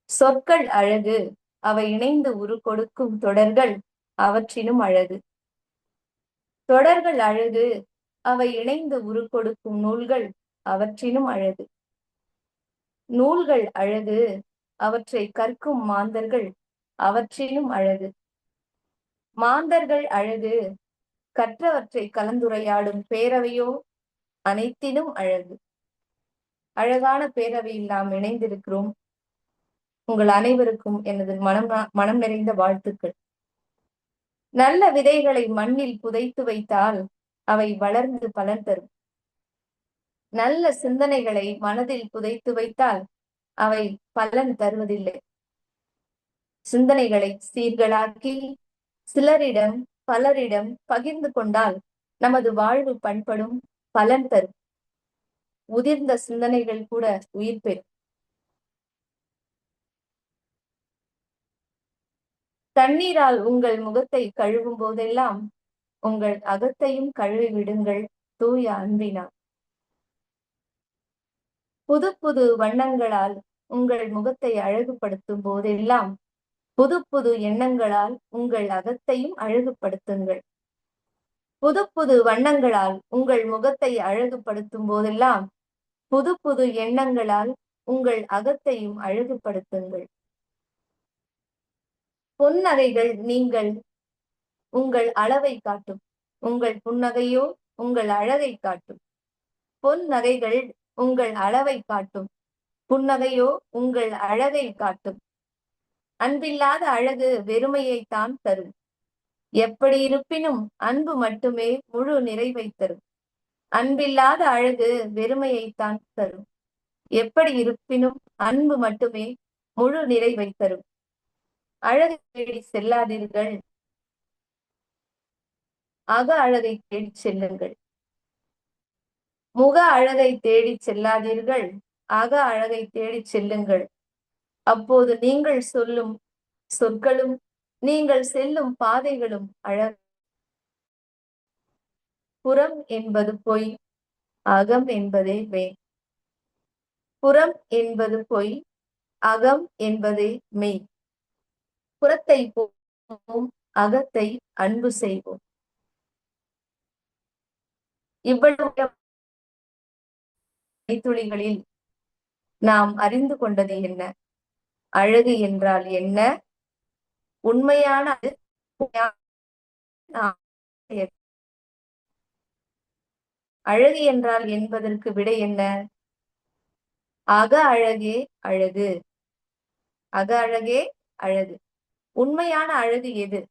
சொற்கள் அழகு, அவை இணைந்து உரு கொடுக்கும் தொடர்கள் அவற்றினும் அழகு. தொடர்கள் அழகு, அவை இணைந்து உரு கொடுக்கும் நூல்கள் அவற்றினும் அழகு. நூல்கள் அழகு, அவற்றை கற்கும் மாந்தர்கள் அவற்றிலும் அழகு. மாந்தர்கள் அழகு, கற்றவற்றை கலந்துரையாடும் பேரவையோ அனைத்திலும் அழகு. அழகான பேரவையில் நாம் இணைந்திருக்கிறோம். உங்கள் அனைவருக்கும் எனது மனம் நிறைந்த வாழ்த்துக்கள். நல்ல விதைகளை மண்ணில் புதைத்து வைத்தால் அவை வளர்ந்து பலன் தரும். நல்ல சிந்தனைகளை மனதில் புதைத்து வைத்தால் அவை பலன் தருவதில்லை. சிந்தனைகளை சீர்களாக்கி சிலரிடம் பலரிடம் பகிர்ந்து கொண்டால் நமது வாழ்வு பண்படும், பலன் தரும். உதிர்ந்த சிந்தனைகள் கூட உயிர் பெறும். தண்ணீரால் உங்கள் முகத்தை கழுவும் போதெல்லாம் உங்கள் அகத்தையும் கழுவி விடுங்கள் தூய அன்பினால். புது புது வண்ணங்களால் உங்கள் முகத்தை அழகுபடுத்தும் போதெல்லாம் புது புது எண்ணங்களால் உங்கள் அகத்தையும் அழகுபடுத்துங்கள். புது புது வண்ணங்களால் உங்கள் முகத்தை அழகுபடுத்தும் போதெல்லாம் புது புது எண்ணங்களால் உங்கள் அகத்தையும் அழகுபடுத்துங்கள். புன்னகைகள் நீங்கள் உங்கள் அளவை காட்டும், உங்கள் புன்னகையோ உங்கள் அழகை காட்டும். பொன்னகைகள் உங்கள் அளவை காட்டும், புன்னகையோ உங்கள் அழகை காட்டும். அன்பில்லாத அழகு வெறுமையைத்தான் தரும். எப்படி இருப்பினும் அன்பு மட்டுமே முழு நிறைவை தரும். அன்பில்லாத அழகு வெறுமையைத்தான் தரும். எப்படி இருப்பினும் அன்பு மட்டுமே முழு நிறைவை தரும். அழகை தேடி செல்லாதீர்கள், அக அழகை தேடி செல்லுங்கள். முக அழகை தேடி செல்லாதீர்கள், அக அழகை தேடி செல்லுங்கள். அப்போது நீங்கள் சொல்லும் சொற்களும் நீங்கள் செல்லும் பாதைகளும் அழகு. புறம் என்பது பொய், அகம் என்பதே மெய். புறம் என்பது பொய், அகம் என்பதே மெய். புறத்தை போம் அகத்தை அன்பு செய்வோம். இவ்வளவு துளிகளில் நாம் அறிந்து கொண்டது என்ன? அழகு என்றால் என்ன? உண்மையான அழகு என்றால் என்பதற்கு விடை என்ன? அக அழகே அழகு. அக அழகே அழகு. உண்மையான அழகு எது?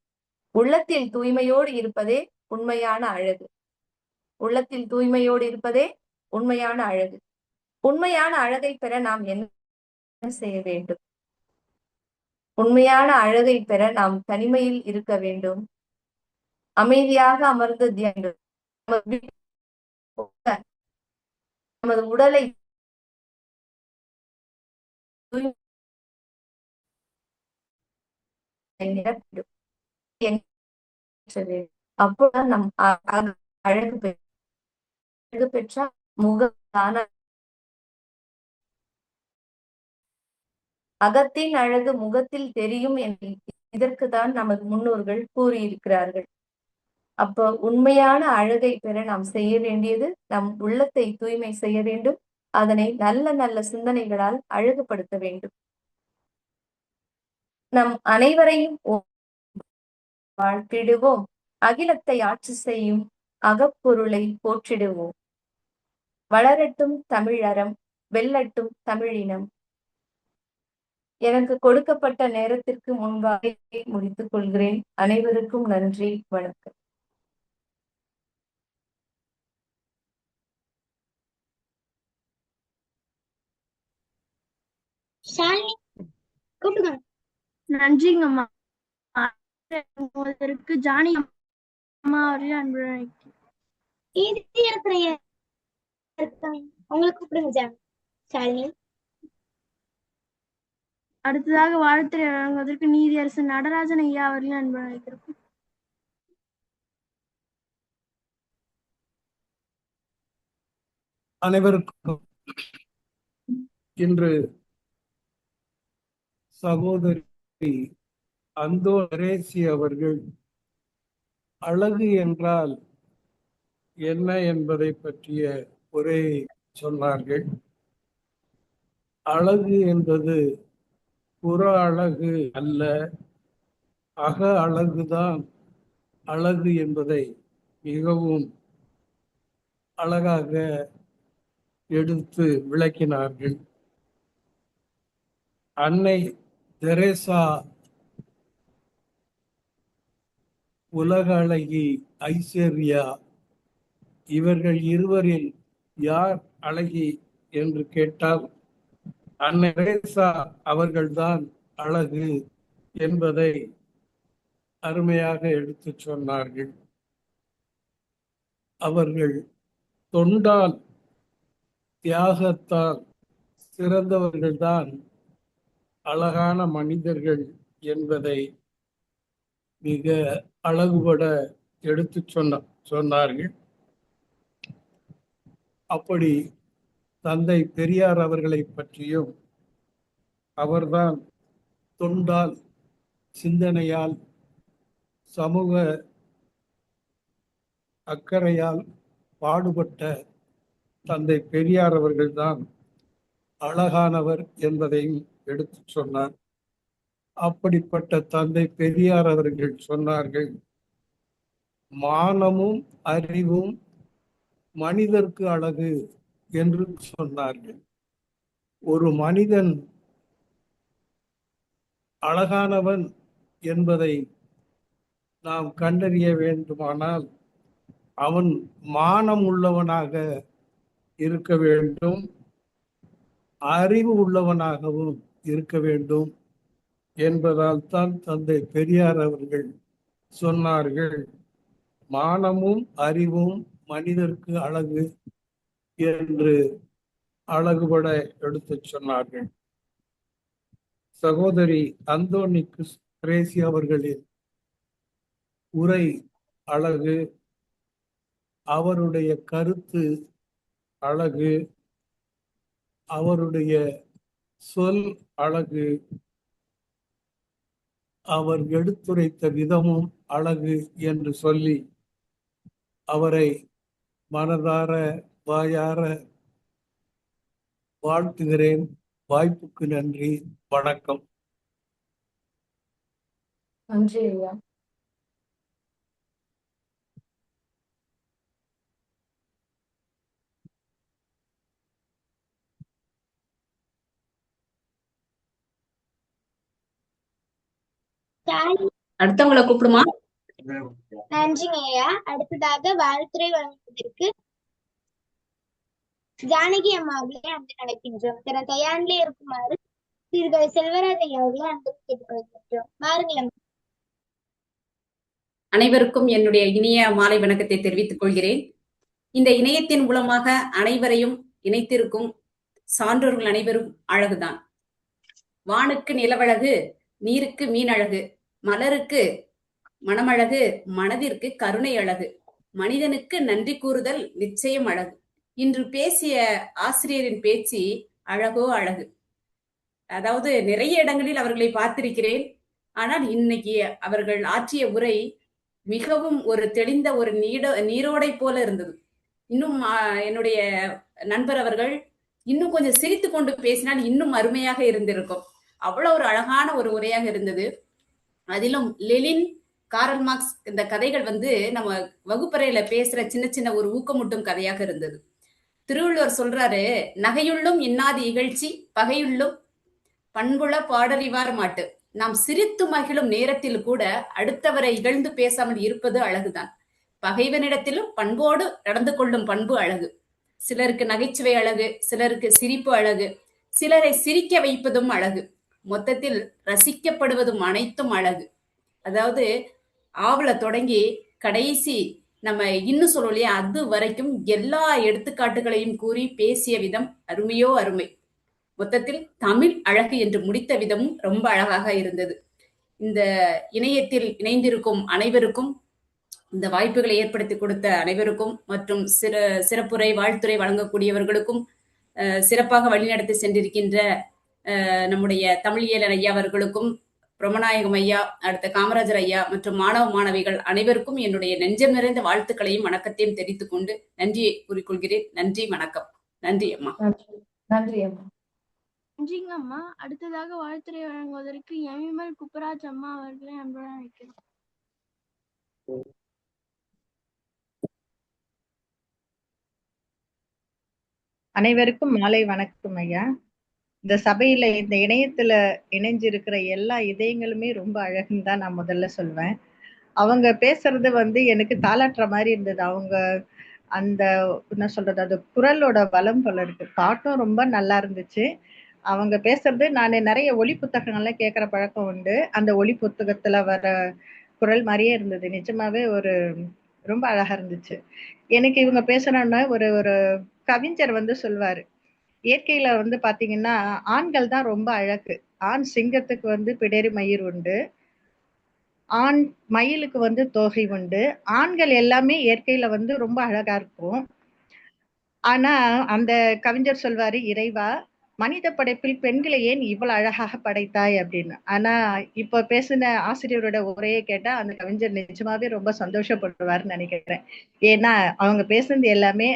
உள்ளத்தில் தூய்மையோடு இருப்பதே உண்மையான அழகு. உள்ளத்தில் தூய்மையோடு இருப்பதே உண்மையான அழகு. உண்மையான அழகை பெற நாம் என்ன செய்ய வேண்டும்? உண்மையான அழகை பெற நாம் தனிமையில் இருக்க வேண்டும். அமைதியாக அமர்ந்து தியானம். நமது உடலை நிரப்பிடும். அப்போதான் நம் அழகு பெற்ற முகத்தான அகத்தின் அழகு முகத்தில் தெரியும் என்று இதற்குதான் நமது முன்னோர்கள் கூறியிருக்கிறார்கள். அப்போ உண்மையான அழகை பெற நாம் செய்ய வேண்டியது நம் உள்ளத்தை தூய்மை செய்ய வேண்டும். அதனை நல்ல நல்ல சிந்தனைகளால் அழகுபடுத்த வேண்டும். நம் அனைவரையும் வாழ்த்திடுவோம். அகிலத்தை ஆட்சி செய்யும் அகப்பொருளை போற்றிடுவோம். வளரட்டும் தமிழறம், வெல்லட்டும் தமிழினம். எனக்கு கொடுக்கப்பட்ட நேரத்திற்கு முன்பாக முடித்துக் கொள்கிறேன். அனைவருக்கும் நன்றி, வணக்கம். நன்றிங்கம்மா. ஜானி அம்மா அவர்கள் அன்பு உங்களுக்கு கூப்பிடுங்க ஷாலினி. அடுத்ததாக வாழ்த்துறை வழங்குவதற்கு நீதியரசர் நடராஜன் ஐயா அவர்கள் அன்பு அழைக்கிறோம். அனைவருக்கும் இன்று சகோதரி அந்தோ தெரேசி அவர்கள் அழகு என்றால் என்ன என்பதை பற்றிய உரை சொன்னார்கள். அழகு என்பது புற அழகு அல்ல, அக அழகுதான் அழகு என்பதை மிகவும் அழகாக எடுத்து விளக்கினார்கள். அன்னை தெரேசா உலக அழகி ஐஸ்வர்யா, இவர்கள் இருவரில் யார் அழகி என்று கேட்டால் அன்னை தெரேசா அவர்கள்தான் அழகு என்பதை அருமையாக எடுத்து சொன்னார்கள். அவர்கள் தொண்டால் தியாகத்தால் சிறந்தவர்கள்தான் அழகான மனிதர்கள் என்பதை மிக அழகுபட எடுத்து சொன்னார்கள். அப்படி தந்தை பெரியார் அவர்களை பற்றியும் அவர்தான் தொண்டால், சிந்தனையால், சமூக அக்கறையால் பாடுபட்ட தந்தை பெரியார் அவர்கள்தான் அழகானவர் என்பதையும் எடுத்து சொன்னார். அப்படிப்பட்ட தந்தை பெரியார் அவர்கள் சொன்னார்கள், மானமும் அறிவும் மனிதர்க்கு அழகு என்று சொன்னார்கள். ஒரு மனிதன் அழகானவன் என்பதை நாம் கண்டறிய வேண்டுமானால் அவன் மானம் உள்ளவனாக இருக்க வேண்டும், அறிவு உள்ளவனாகவும் இருக்க வேண்டும் என்பதால் தான் தந்தை பெரியார் அவர்கள் சொன்னார்கள், மானமும் அறிவும் மனிதர்க்கு அழகு என்று அழகுபட எடுத்து சொன்னார்கள். சகோதரி அந்தோனிக்கு திரேசி அவர்களின் உரை அழகு, அவருடைய கருத்து அழகு, அவருடைய சொல் அழகு, அவர் எடுத்துரைத்த விதமும் அழகு என்று சொல்லி அவரை மனதார வாயார வாழ்த்துகிறேன். வாய்ப்புக்கு நன்றி. வணக்கம். நன்றி ஐயா. அடுத்தவங்களை கூப்பிடுமா? நன்றிங்க ஐயா. அடுத்ததாக வாழ்த்துரை வழங்குவதற்கு ஜானகி அம்மா அவர்களே அன்பு நடக்கின்றோம். தன கையாண்டிலே இருக்குமாறு திரு செல்வராஜ் ஐயா அவர்களை அன்பு கேட்டுக்கொள்கின்றோம். வாருங்கள். அனைவருக்கும் என்னுடைய இனிய மாலை வணக்கத்தை தெரிவித்துக் கொள்கிறேன். இந்த இணையத்தின் மூலமாக அனைவரையும் இணைத்திருக்கும் சான்றோர்கள் அனைவரும் அழகுதான். வானுக்கு நிலவழகு, நீருக்கு மீன் அழகு, மலருக்கு மணமழகு, மனதிற்கு கருணை அழகு, மனிதனுக்கு நன்றி கூறுதல் நிச்சயம் அழகு. இன்று பேசிய ஆசிரியரின் பேச்சு அழகோ அழகு. அதாவது நிறைய இடங்களில் அவர்களை பார்த்திருக்கிறேன். ஆனால் இன்னைக்கு அவர்கள் ஆற்றிய உரை மிகவும் ஒரு தெளிந்த ஒரு நீரோடை போல இருந்தது. இன்னும் என்னுடைய நண்பர் அவர்கள் இன்னும் கொஞ்சம் சிரித்து கொண்டு பேசினால் இன்னும் அருமையாக இருந்திருக்கும். அவ்வளவு ஒரு அழகான ஒரு உரையாக இருந்தது. அதிலும் லெனின், காரல் மார்க்ஸ் இந்த கதைகள் நம்ம வகுப்பறையில பேசுற சின்ன சின்ன ஒரு ஊக்கமூட்டும் கதையாக இருந்தது. திருவள்ளுவர் சொல்றாரு, நகையுள்ளும் இன்னாது இகழ்ச்சி, பகையுள்ளும் பண்புல பாடறிவார் மாட்டு. நாம் சிரித்து மகிழும் நேரத்தில் கூட அடுத்தவரை இகழ்ந்து பேசாமல் இருப்பது அழகுதான். பகைவனிடத்திலும் பண்போடு நடந்து கொள்ளும் பண்பு அழகு. சிலருக்கு நகைச்சுவை அழகு, சிலருக்கு சிரிப்பு அழகு, சிலரை சிரிக்க வைப்பதும் அழகு. மொத்தத்தில் ரசிக்கப்படுவதும் அனைத்தும் அழகு. அதாவது ஆவல தொடங்கி கடைசி நம்ம இன்னும் சொல்லும் இல்லையா, அது வரைக்கும் எல்லா எடுத்துக்காட்டுகளையும் கூறி பேசிய விதம் அருமையோ அருமை. மொத்தத்தில் தமிழ் அழகு என்று முடித்த விதமும் ரொம்ப அழகாக இருந்தது. இந்த இணையத்தில் இணைந்திருக்கும் அனைவருக்கும், இந்த வாய்ப்புகளை ஏற்படுத்தி கொடுத்த அனைவருக்கும், மற்றும் சிறப்புரை வாழ்த்துரை வழங்கக்கூடியவர்களுக்கும், சிறப்பாக வழிநடத்தி சென்றிருக்கின்ற நம்முடைய தமிழியலன் ஐயா அவர்களுக்கும், பிரமநாயகம் ஐயா, அடுத்த காமராஜர் ஐயா மற்றும் மாணவ மாணவிகள் அனைவருக்கும் என்னுடைய நெஞ்சம் நிறைந்த வாழ்த்துக்களையும் வணக்கத்தையும் தெரிவித்துக் கொண்டு நன்றியை கூறிக்கொள்கிறேன். நன்றி, வணக்கம். நன்றி அம்மா. நன்றி அம்மா. நன்றிங்க அம்மா. அடுத்ததாக வாழ்த்துரை வழங்குவதற்கு எம்எல் குப்பராஜ் அம்மா அவர்களை அன்புடன் அழைக்கிறோம். அனைவருக்கும் மாலை வணக்கம் ஐயா. இந்த சபையில இந்த இணையத்துல இணைஞ்சிருக்கிற எல்லா இதயங்களுமே ரொம்ப அழகுன்னு தான் நான் முதல்ல சொல்வேன். அவங்க பேசுறது எனக்கு தாளாட்டுற மாதிரி இருந்தது. அவங்க அந்த என்ன சொல்றது, அது குரலோட பலம் போல இருக்கு. பாட்டும் ரொம்ப நல்லா இருந்துச்சு. அவங்க பேசுறது நான் நிறைய ஒலி புத்தகங்கள்லாம் கேட்கிற பழக்கம் உண்டு. அந்த ஒலி புத்தகத்துல வர குரல் மாதிரியே இருந்தது. நிஜமாவே ரொம்ப அழகா இருந்துச்சு. எனக்கு இவங்க பேசணும்னா ஒரு கவிஞர் சொல்வாரு, இயற்கையில பாத்தீங்கன்னா ஆண்கள் தான் ரொம்ப அழகு. ஆண் சிங்கத்துக்கு பிடரி மயிர் உண்டு, ஆண் மயிலுக்கு தோகை உண்டு. ஆண்கள் எல்லாமே இயற்கையில ரொம்ப அழகா இருக்கும். ஆனா அந்த கவிஞர் சொல்வாரு, இறைவா மனித படைப்பில் பெண்களை ஏன் இவ்வளவு அழகாக படைத்தாய் அப்படின்னு. ஆனா இப்ப பேசின ஆசிரியரோட உரையை கேட்டா அந்த கவிஞர் நிஜமாவே ரொம்ப சந்தோஷப்படுவாருன்னு நினைக்கிறேன். ஏன்னா அவங்க பேசுனது எல்லாமே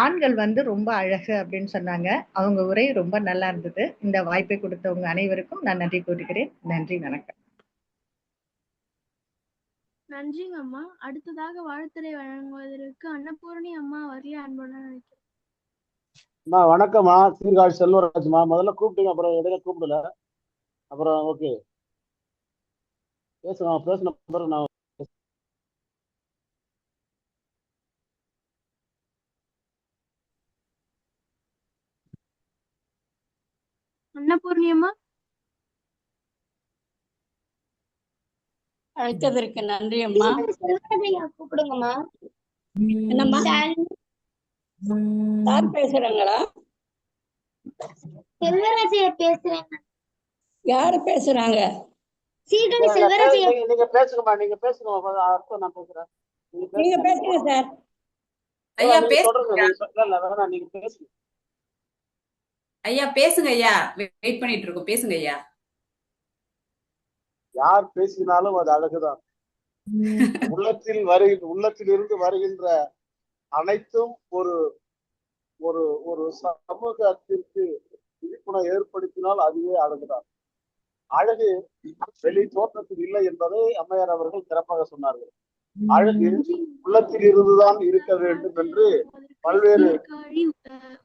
ஆண்கள் ரொம்ப அழகு அப்படின்னு சொன்னாங்க. அவங்க உரை ரொம்ப நல்லா இருந்தது. இந்த வாய்ப்பை கொடுத்தவங்க அனைவருக்கும் நான் நன்றி கூறுகிறேன். நன்றி, வணக்கம். நன்றிங்க அம்மா. அடுத்ததாக வாழ்த்துரை வழங்குவதற்கு அன்னபூரணி அம்மா அவர்களே அன்புடன் அழைக்கிறோம். வணக்கம்மா. சீர்காழி செல்வராஜ்மா. முதல்ல கூப்பிட்டீங்க, அப்புறம் இடையில கூப்பிடல. அப்புறம் ஓகே பேசின பிறகு நான் அன்னபூர்ணி அம்மா. அழைத்ததற்கு நன்றி அம்மா. கூப்பிடுங்கம்மா. என்னம்மா யார் பேசுறாங்களா? செல்வராஜையா பேசுறேன். யாரு பேசுறாங்க? சீர்காழி செல்வராஜையா. நீங்க பேசுங்கம்மா, நீங்க பேசுங்க. அர்த்தம் நான் பேசுறேன். நீங்க பேசுங்க சார். ஐயா பேசுங்க. நீங்க பேசுங்க. ஐயா பேசுங்க ஐயா, வெயிட் பண்ணிட்டு இருக்கோம். பேசுங்க ஐயா. யார் பேசினாலும் அது அழகுதான். உள்ளத்திலிருந்து வருகின்ற அனைத்தும் ஒரு ஒரு ஒரு சமூகத்திற்கு விழிப்புணர்வு ஏற்படுத்தினால் அதுவே அழகுதான். அழகு வெளி தோற்றத்தில் இல்லை என்பதை அம்மையார் அவர்கள் சிறப்பாக சொன்னார்கள். அழகு உள்ளத்தில் இருந்துதான் இருக்க வேண்டும் என்று பல்வேறு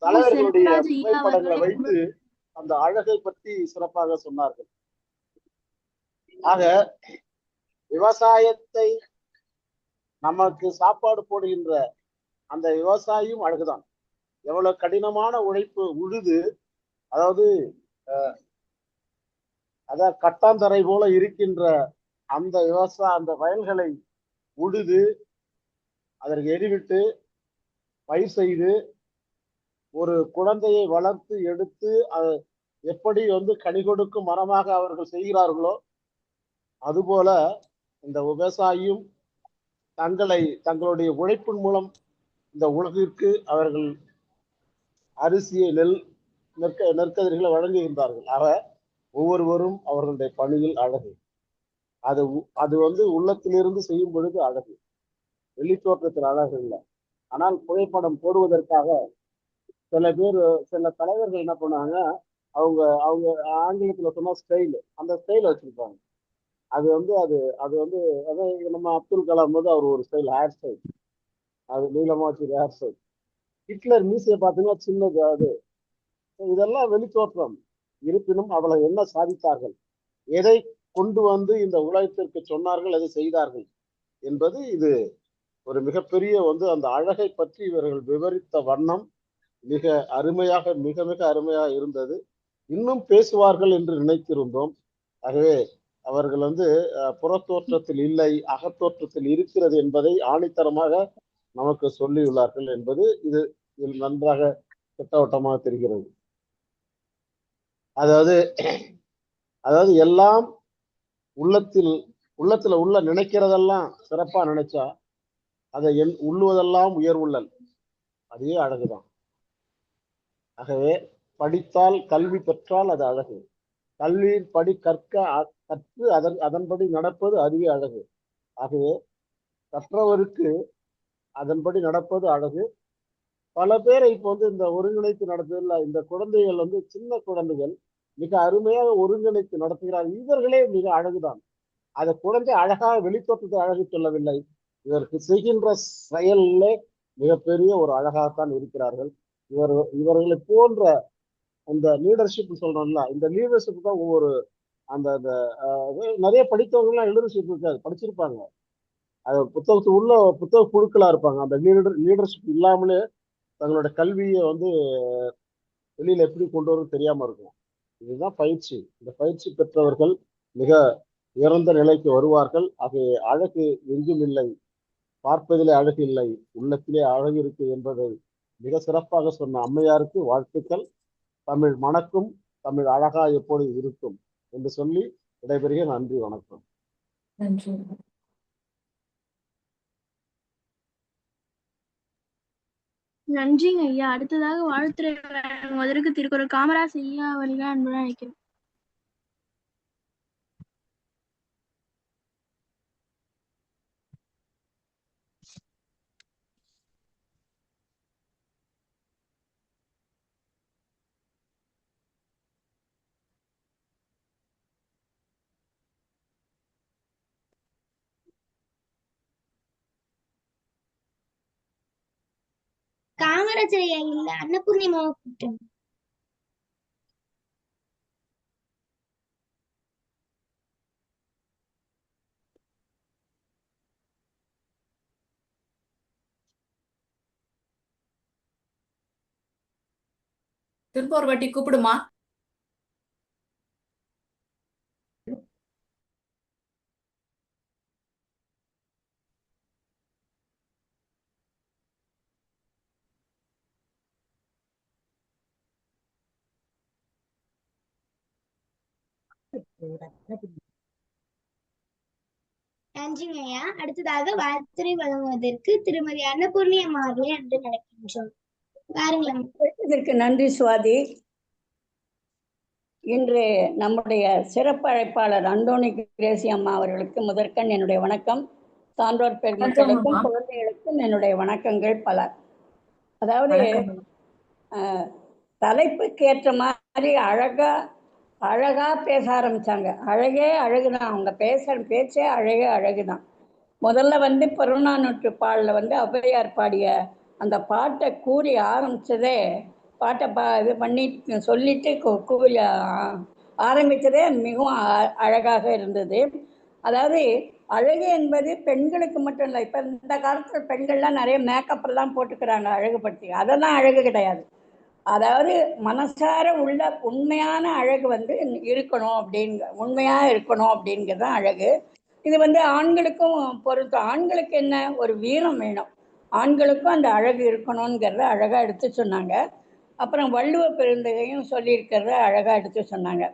தலைவர்களுடைய புகைப்படங்களை வைத்து அந்த அழகை பற்றி சிறப்பாக சொன்னார்கள். ஆக விவசாயத்தை நமக்கு சாப்பாடு போடுகின்ற அந்த விவசாயியும் அழகுதான். எவ்வளவு கடினமான உழைப்பு உழுது, அதாவது கட்டாந்தரை போல இருக்கின்ற அந்த அந்த வயல்களை உழுது அதற்கு எரிவிட்டு பயிர் செய்து ஒரு குழந்தையை வளர்த்து எடுத்து எப்படி கனி கொடுக்கும் மரமாக அவர்கள் செய்கிறார்களோ அதுபோல இந்த விவசாயியும் தங்களுடைய உழைப்பின் மூலம் இந்த உலகிற்கு அவர்கள் அரிசியை நெற்கதிர்களை வழங்குகின்றார்கள். ஆக ஒவ்வொருவரும் அவர்களுடைய பணியில் அழகு. அது உள்ளத்திலிருந்து செய்யும் பொழுது அழகு, வெளித்தோற்றத்தில் அழகு இல்லை. ஆனால் புகைப்படம் போடுவதற்காக சில தலைவர்கள் என்ன பண்ணுவாங்க, அவங்க ஆங்கிலத்துல சொன்னா ஸ்டைல், அந்த ஸ்டைல் வச்சிருப்பாங்க. அது நம்ம அப்துல் கலாம் போது அவர் ஒரு ஸ்டைல், ஹேர் ஸ்டைல், அது நீளமா வச்சிருக்க ஹேர் ஸ்டைல். ஹிட்லர் மீசையை பார்த்தீங்கன்னா சின்னது. அது இதெல்லாம் வெளித்தோற்றம். இருப்பினும் அவளை என்ன சாதித்தார்கள், எதை கொண்டு இந்த உலகத்திற்கு சொன்னார்கள், எதை செய்தார்கள் என்பது இது ஒரு மிகப்பெரிய அந்த அழகை பற்றி இவர்கள் விவரித்த வண்ணம் மிக அருமையாக, மிக மிக அருமையாக இருந்தது. இன்னும் பேசுவார்கள் என்று நினைத்திருந்தோம். ஆகவே அவர்கள் புறத்தோற்றத்தில் இல்லை, அகத்தோற்றத்தில் இருக்கிறது என்பதை ஆணித்தரமாக நமக்கு சொல்லியுள்ளார்கள் என்பது இதில் நன்றாக திட்டவட்டமாக தெரிகிறது. அதாவது எல்லாம் உள்ளத்துல உள்ள நினைக்கிறதெல்லாம் சிறப்பா நினைச்சா அதை உள்ளுவதெல்லாம் உயர்வுள்ளல், அதே அழகுதான். ஆகவே படித்தால், கல்வி பெற்றால் அது அழகு. கல்வியின் படி கற்று அதன்படி நடப்பது அதுவே அழகு. ஆகவே கற்றவருக்கு அதன்படி நடப்பது அழகு. பல பேரை இப்போ இந்த ஒருங்கிணைத்து நடத்துதில்ல, இந்த குழந்தைகள் சின்ன குழந்தைகள் மிக அருமையாக ஒருங்கிணைத்து நடத்துகிறார். இவர்களே மிக அழகுதான். அதை குழந்தை அழகாக வெளித்தோற்றத்தை அழகு சொல்லவில்லை, இதற்கு செய்கின்ற செயலிலே மிகப்பெரிய ஒரு அழகாகத்தான் இருக்கிறார்கள். இவர்களை போன்ற அந்த லீடர்ஷிப் சொல்றோம்ல, இந்த லீடர்ஷிப் தான் ஒவ்வொரு அந்த நிறைய படித்தவங்கலாம் லீடர்ஷிப் இருக்காது, படிச்சிருப்பாங்க, அது புத்தக குழுக்களா இருப்பாங்க. அந்த லீடர்ஷிப் இல்லாமலே தங்களோட கல்வியை வெளியில எப்படி கொண்டு வரும் தெரியாம இருக்கும். இதுதான் பயிற்சி. இந்த பயிற்சி பெற்றவர்கள் மிக உயர்ந்த நிலைக்கு வருவார்கள். அது அழகு எங்கும் இல்லை, பார்ப்பதிலே அழகு இல்லை, உள்ளத்திலே அழகு இருக்கு என்பதை மிக சிறப்பாக சொன்ன அம்மையாருக்கு வாழ்த்துக்கள். தமிழ் மணக்கும், தமிழ் அழகா எப்பொழுது இருக்கும் என்று சொல்லி விடைபெறுகிறேன். நன்றி, வணக்கம். நன்றி. நன்றிங்க ஐயா. அடுத்ததாக வாழ்த்துறை வழங்குவதற்கு திருக்குறள் காமராஜ் ஐயா அவர்கள் அன்புடன் அழைக்கிறேன். காமராஜர் ஐயா இல்ல, அன்னபூர்ணிமாவை கூப்பிட்டேன். திரும்ப ஒரு வாட்டி கூப்பிடுமா? நன்றிங்க ஐயா. அடுத்ததாக வாழ்த்துறை வழங்குவதற்கு திருமதி அன்னபூர்ணி அம்மா அவர்களை அன்று நடக்கின்றோம். வாருங்களேன். இதற்கு நன்றி சுவாதி. இன்று நம்முடைய சிறப்பு அழைப்பாளர் அந்தோணி கிரேசி அம்மா அவர்களுக்கு முதற்கண் என்னுடைய வணக்கம். சான்றோர் பெருமக்களுக்கும் குழந்தைகளுக்கும் என்னுடைய வணக்கங்கள் பல. அதாவது தலைப்புக்கு ஏற்ற மாதிரி அழகா பேச ஆரம்பிச்சாங்க. அழகே அழகுதான், அவங்க பேச்சே அழகே அழகுதான். முதல்ல புறநானூற்று பாடல ஔவையார் பாடிய அந்த பாட்டை கூறி ஆரம்பிச்சதே, பாட்டை இது பண்ணி சொல்லிட்டு கூறி ஆரம்பித்ததே மிகவும் அழகாக இருந்தது. அதாவது அழகு என்பது பெண்களுக்கு மட்டும் இல்லை. இப்போ இந்த காலத்தில் பெண்கள்லாம் நிறைய மேக்கப் எல்லாம் போட்டுக்கிறாங்க அழகுபடுத்தி. அதெல்லாம் அழகு கிடையாது. அதாவது மனசார உள்ள உண்மையான அழகு இருக்கணும் உண்மையா இருக்கணும் அப்படிங்கிறது தான் அழகு. இது ஆண்களுக்கும் பொருத்தம். ஆண்களுக்கு என்ன, ஒரு வீரம் வேணும். ஆண்களுக்கும் அந்த அழகு இருக்கணுங்கிறத அழகா எடுத்து சொன்னாங்க. அப்புறம் வள்ளுவ பெருந்தகையும் சொல்லியிருக்கிறத அழகா எடுத்து சொன்னாங்க.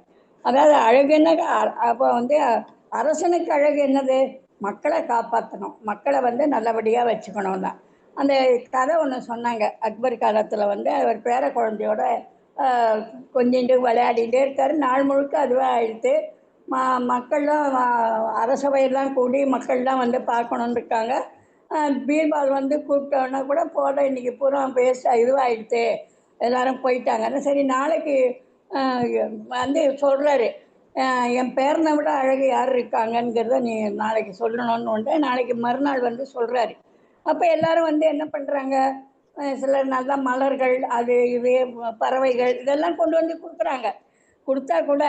அதாவது அழகுன்னு அப்போ அரசனுக்கு அழகு என்னது, மக்களை காப்பாற்றணும், மக்களை நல்லபடியாக வச்சுக்கணும் தான். அந்த கதை ஒன்று சொன்னாங்க. அக்பர் காலத்தில் அவர் பேர குழந்தையோட கொஞ்சிட்டு விளையாடிட்டே இருக்காரு. நாள் முழுக்க அதுவாக ஆயிடுத்து. மக்கள்லாம் அரசவையெல்லாம் கூடி மக்கள்லாம் பார்க்கணுன்னு இருக்காங்க. பீர்பால் கூப்பிட்டோன்னா கூட போட இன்னைக்கு பூரா இதுவாகிடுது, எல்லாரும் போயிட்டாங்க. சரி நாளைக்கு சொல்கிறாரு, என் பேரனை விட அழகு யார் இருக்காங்கங்கிறத நீ நாளைக்கு சொல்லணும்னு நாளைக்கு மறுநாள் சொல்கிறாரு. அப்போ எல்லாரும் என்ன பண்ணுறாங்க, சிலர் நல்ல மலர்கள், அது இது பறவைகள் இதெல்லாம் கொண்டு கொடுக்குறாங்க. கொடுத்தா கூட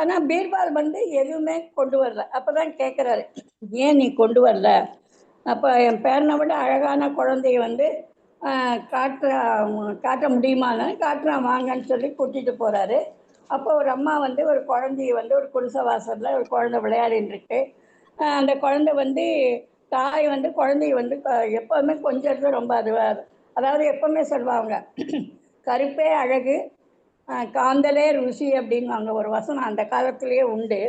ஆனால் பீர்பால் எதுவுமே கொண்டு வரல. அப்போ தான் கேட்குறாரு, ஏன் நீ கொண்டு வரல? அப்போ என் பேரனை விட அழகான குழந்தைய காட்ட முடியுமான்னு, காட்டுறான் வாங்கன்னு சொல்லி கூட்டிகிட்டு போகிறாரு. அப்போ ஒரு அம்மா ஒரு குழந்தைய ஒரு குடிசை வாசலில் ஒரு குழந்தை விளையாடின்னு இருக்கு. அந்த குழந்தை தாய் குழந்தைய எப்போவுமே கொஞ்சம் ரொம்ப அதுவாக, அதாவது எப்போவுமே சொல்லுவாங்க, கருப்பே அழகு காந்தலே ருசி அப்படின்வாங்க. ஒரு வசனம் அந்த காலத்திலேயே உண்டு.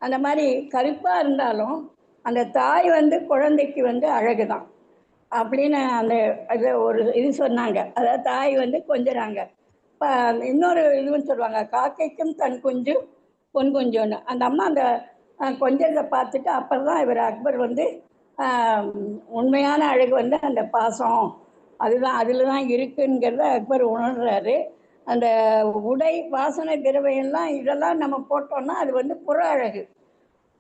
அந்த மாதிரி கருப்பாக இருந்தாலும் அந்த தாய் குழந்தைக்கு அழகு தான் அப்படின்னு அந்த இது சொன்னாங்க. அதாவது தாய் கொஞ்சறாங்க. இப்போ இன்னொரு இதுன்னு சொல்லுவாங்க, காக்கைக்கும் தன் குஞ்சு பொன் குஞ்சுன்னு. அந்த அம்மா அந்த கொஞ்சத்தை பார்த்துட்டு அப்புறம் தான் இவர் அக்பர் உண்மையான அழகு அந்த பாசம், அதுதான் அதில் தான் இருக்குங்கிறத அக்பர் உணர்றாரு. அந்த உடை வாசனை திரவையெல்லாம் இதெல்லாம் நம்ம போட்டோம்னா அது புற அழகு.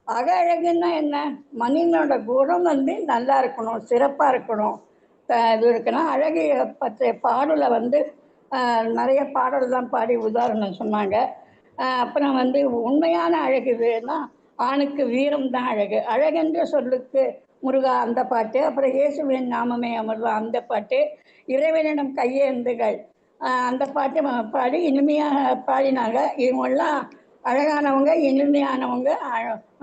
அக அழகுன்னா என்ன, மனிதனோட குணம் நல்லா இருக்கணும், சிறப்பாக இருக்கணும். இது இருக்குன்னா அழகு பற்றிய பாடலை நிறைய பாடல் தான் பாடி உதாரணம் சொன்னாங்க. அப்புறம் உண்மையான அழகு இதுன்னா ஆணுக்கு வீரம் தான் அழகு. அழகென்ற சொல்லுக்கு முருகா அந்த பாட்டு, அப்புறம் இயேசுவின் நாமமே அமர்வா அந்த பாட்டு, இறைவனிடம் கையேந்துகள் அந்த பாட்டு பாடி இனிமையாக பாடினாங்க. இவங்கெல்லாம் அழகானவங்க, இனிமையானவங்க,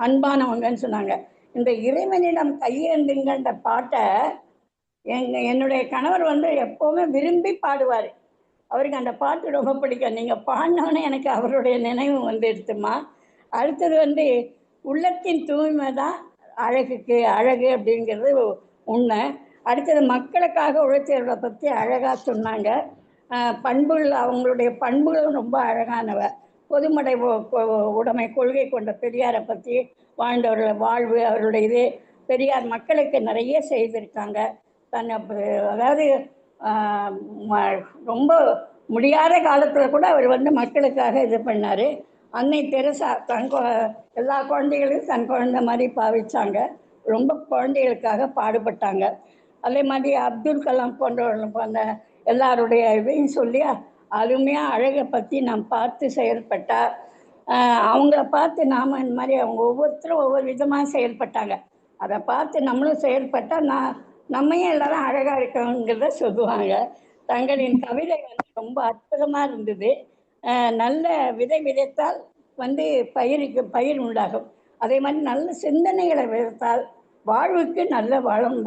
அன்பானவங்கன்னு சொன்னாங்க. இந்த இறைவனிடம் கையேந்துங்கன்ற பாட்டை என்னுடைய கணவர் எப்போவுமே விரும்பி பாடுவார். அவருக்கு அந்த பாட்டு ரொம்ப பிடிக்கும். நீங்கள் பாடினோன்னே எனக்கு அவருடைய நினைவு எடுத்துமா. அடுத்தது உள்ளத்தின் தூய்மை தான் அழகுக்கு அழகு அப்படிங்கிறது உண்மை. அடுத்தது மக்களுக்காக உழைத்தவர்களை பற்றி அழகாக சொன்னாங்க. பண்புகள், அவங்களுடைய பண்புகளும் ரொம்ப அழகானவ. பொதுமடை உடைமை கொள்கை கொண்ட பெரியாரை பற்றி வாழ்ந்தவர்கள் வாழ்வு, அவருடைய இது, பெரியார் மக்களுக்கு நிறைய செய்திருக்காங்க. அதாவது ரொம்ப முடியாத காலத்தில் கூட அவர் மக்களுக்காக இது பண்ணார். அன்னை தெரசா எல்லா குழந்தைகளையும் தன் குழந்தை மாதிரி பாவிச்சாங்க. ரொம்ப குழந்தைகளுக்காக பாடுபட்டாங்க. அதே மாதிரி அப்துல் கலாம் போன்றவர்கள் அந்த எல்லாருடைய இதையும் சொல்லி அருமையாக அழகை பற்றி நாம் பார்த்து செயல்பட்டால், அவங்கள பார்த்து நாம் இந்த மாதிரி அவங்க ஒவ்வொருத்தரும் ஒவ்வொரு விதமாக செயல்பட்டாங்க. அதை பார்த்து நம்மளும் செயல்பட்டால் நம்மையும் எல்லாரும் அழகாக இருக்கணுங்கிறத சொல்லுவாங்க. தங்களின் கவிதை ரொம்ப அற்புதமாக இருந்தது. நல்ல விதை விதைத்தால் பயிர் உண்டாகும். அதே மாதிரி நல்ல சிந்தனைகளை விதைத்தால் வாழ்வுக்கு நல்ல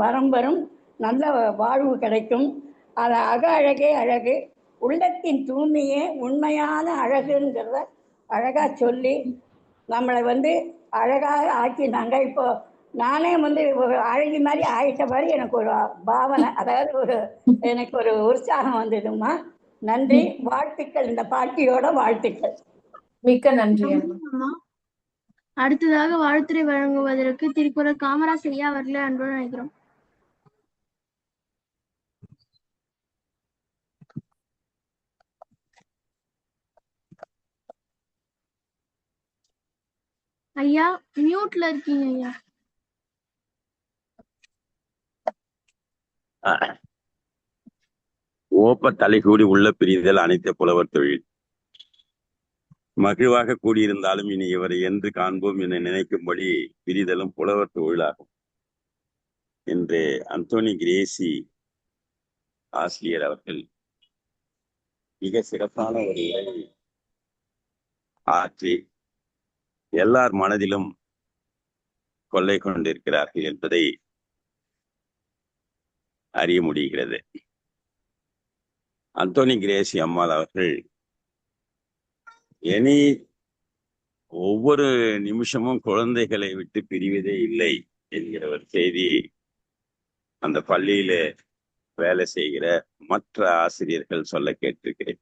வரம் வரும், நல்ல வாழ்வு கிடைக்கும். அது அக அழகே அழகு, உள்ளத்தின் தூய்மையே உண்மையான அழகுங்கிறத அழகாக சொல்லி நம்மளை அழகாக ஆக்கினாங்க. இப்போ நானே ஒரு அழகி மாதிரி ஆயிட்ட மாதிரி எனக்கு ஒரு பாவனை, அதாவது எனக்கு ஒரு உற்சாகம் வந்ததுமா. நன்றி, வாழ்த்துக்கள். இந்த பாட்டியோட வாழ்த்துக்கள். மிக்க நன்றி அம்மா. அம்மா. அடுத்ததாக வாழ்த்துரை வழங்குவதற்கு திருக்குறள் காமராஜ் ஐயா அவர்களை அன்போடு அழைக்கிறோம். ஐயா மியூட்ல இருக்கீங்க ஐயா. ஓப்ப தலை கூடி உள்ள பிரிதல் அனைத்து புலவர் தொழில். மகிழ்வாக கூடியிருந்தாலும் இனி இவரை என்று காண்போம் என நினைக்கும்படி பிரிதலும் புலவர் தொழிலாகும் என்று அந்தோனி கிரேசி ஆசிரியர் அவர்கள் மிக சிறப்பான ஒரு உரை ஆற்றி எல்லார் மனதிலும் கொள்ளை கொண்டிருக்கிறார்கள் என்பதை அறிய முடிகிறது. அந்தோனி கிரேசி அம்மாள் அவர்கள் ஒவ்வொரு நிமிஷமும் குழந்தைகளை விட்டு பிரிவதே இல்லை என்கிற ஒரு செய்தி அந்த பள்ளியில வேலை செய்கிற மற்ற ஆசிரியர்கள் சொல்ல கேட்டிருக்கிறேன்.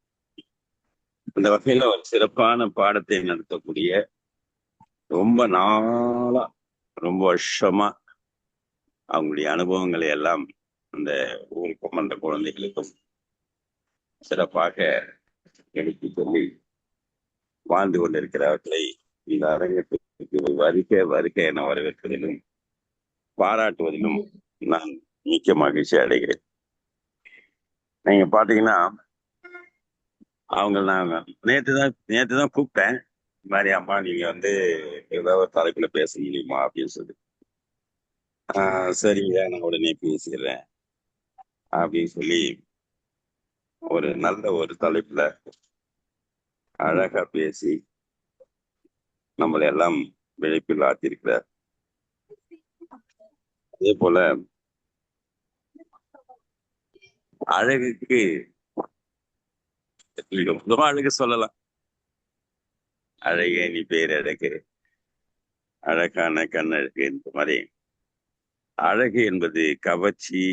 அந்த வகையில ஒரு சிறப்பான பாடத்தை நடத்தக்கூடிய ரொம்ப நாளா ரொம்ப வருஷமா அவங்களுடைய அனுபவங்களை எல்லாம் அந்த ஊருக்கும் அந்த குழந்தைகளுக்கும் சிறப்பாக எடுத்து சொல்லி வாழ்ந்து கொண்டிருக்கிறவர்களை இந்த அரங்கத்திற்கு வருக என வரவேற்பதிலும் பாராட்டுவதிலும் நான் மிக்க மகிழ்ச்சி அடைகிறேன். நீங்க பாத்தீங்கன்னா அவங்க நாங்க நேற்றுதான் கூப்பிட்டேன். இந்த மாதிரி அம்மா நீங்க ஏதாவது ஒரு தலைப்புல பேச முடியுமா அப்படின்னு சொல்லி, சரிங்க நான் உடனே பேசிடுறேன் அப்படின்னு சொல்லி ஒரு நல்ல ஒரு தலைப்புல அழகா பேசி நம்மளை எல்லாம் விழிப்பில் ஆத்திருக்கிறார். அதே போல அழகுக்கு அழகு சொல்லலாம். அழகே நீ பேர் அழகு, அழகான கண்ணழகு இந்த மாதிரி அழகு என்பது கவர்ச்சி,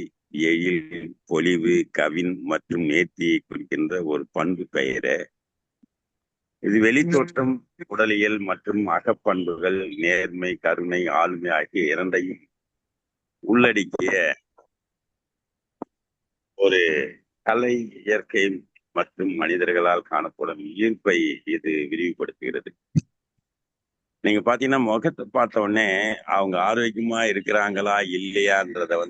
எழில், பொலிவு, கவின் மற்றும் நேர்த்தியை குறிக்கின்ற ஒரு பண்பு பெயரே. இது வெளித்தோற்றம், உடலியல் மற்றும் அகப்பண்புகள், நேர்மை, கருணை, ஆளுமை ஆகிய இரண்டையும் உள்ளடக்கிய ஒரு கலை, இயற்கை மற்றும் மனிதர்களால் காணப்படும் ஈர்ப்பை இது விரிவுபடுத்துகிறது. நீங்க பாத்தீங்கன்னா முகத்தை பார்த்த உடனே அவங்க ஆரோக்கியமா இருக்கிறாங்களா இல்லையான்றத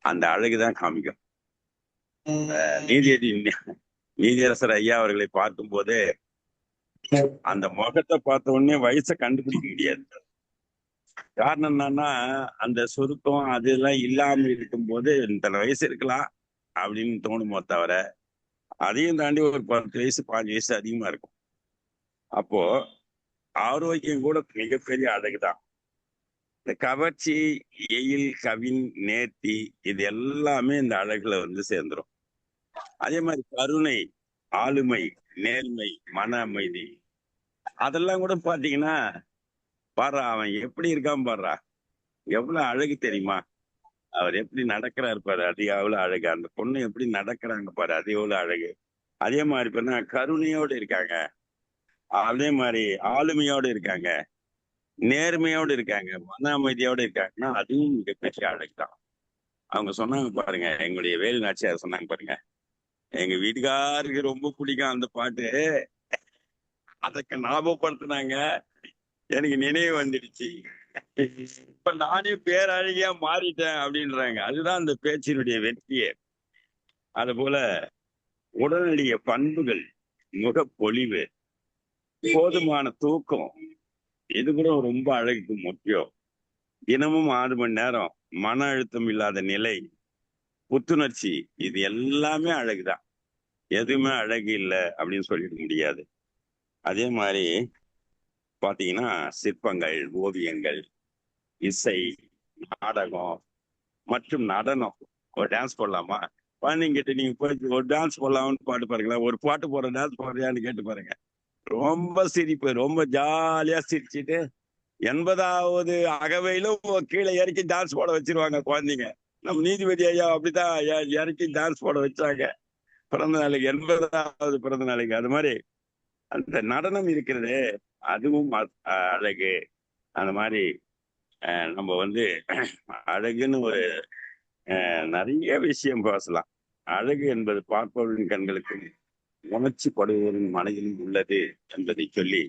அந்த அழகுதான் காமிக்கும். நீதியரசர் ஐயா அவர்களை பார்க்கும் போது அந்த முகத்தை பார்த்த உடனே வயசை கண்டுபிடிக்க முடியாது. காரணம் என்னன்னா அந்த சுருக்கம் அதெல்லாம் இல்லாம இருக்கும் போது இந்த வயசு இருக்கலாம் அப்படின்னு தோணுமோ தவிர அதையும் தாண்டி ஒரு 10 வயசு 5 வயசு அதிகமா இருக்கும். அப்போ ஆரோக்கியம் கூட மிகப்பெரிய அழகுதான். இந்த கவர்ச்சி, எயில், கவின், நேர்த்தி இது எல்லாமே இந்த அழகுல சேர்ந்துரும். அதே மாதிரி கருணை, ஆளுமை, நேர்மை, மன அமைதி அதெல்லாம் கூட பாத்தீங்கன்னா பாடுறா அவன் எப்படி இருக்கான் பாடுறா, எவ்வளவு அழகு தெரியுமா, அவர் எப்படி நடக்கிறாரு பாரு, அது எவ்வளவு அழகு, அந்த பொண்ணு எப்படி நடக்கிறாங்க பாரு, அது எவ்வளவு அழகு. அதே மாதிரி பண்ணா கருணையோடு இருக்காங்க, அதே மாதிரி ஆளுமையோடு இருக்காங்க, நேர்மையோடு இருக்காங்க, மன அமைதியோடு இருக்காங்கன்னா அதுவும் மிகப்பெரிய அழகுதான். அவங்க சொன்னாங்க பாருங்க, எங்களுடைய வேலு நாச்சியார் சொன்னாங்க பாருங்க, எங்க வீட்டுக்காருக்கு ரொம்ப பிடிக்கும் அந்த பாட்டு, அதுக்கு ஞாபகப்படுத்தினாங்க, எனக்கு நினைவு வந்துடுச்சு, இப்ப நானே பேரழகியா மாறிட்டேன் அப்படின்றாங்க. அதுதான் அந்த பேச்சினுடைய வெற்றியே. அது போல உடனடிய பண்புகள், முகப்பொலிவு, போதுமான தூக்கம் இது கூட ரொம்ப அழகுக்கு முக்கியம். தினமும் 6 மணி நேரம் மன அழுத்தம் இல்லாத நிலை, புத்துணர்ச்சி இது எல்லாமே அழகுதான். எதுவுமே அழகு இல்லை அப்படின்னு சொல்லிட முடியாது. அதே மாதிரி பாத்தீங்கன்னா சிற்பங்கள், ஓவியங்கள், இசை, நாடகம் மற்றும் நடனம். ஒரு டான்ஸ் போடலாமா, குழந்தைங்கிட்ட நீங்க போய் ஒரு டான்ஸ் போடலாம்னு பாட்டு பாருங்களேன், ஒரு பாட்டு போடுற டான்ஸ் போடுறியான்னு கேட்டு பாருங்க, ரொம்ப சிரிப்பு, ரொம்ப ஜாலியா சிரிச்சுட்டு 80வது அகவையிலும் கீழே இறக்கி டான்ஸ் போட வச்சிருவாங்க குழந்தைங்க. நம்ம நீதிபதி ஐயா அப்படித்தான் இறக்கி டான்ஸ் போட வச்சாங்க பிறந்த நாளைக்கு, 80வது பிறந்த நாளைக்கு. அது மாதிரி அந்த நடனம் இருக்கிறது, அதுவும் அழகு. அந்த மாதிரி நம்ம வந்து அழகுன்னு ஒரு நிறைய விஷயம் பேசலாம். அழகு என்பது பார்ப்பவர்களின் கண்களுக்கு உணர்ச்சி படுவரின் மனதிலும் உள்ளது என்பதை சொல்லி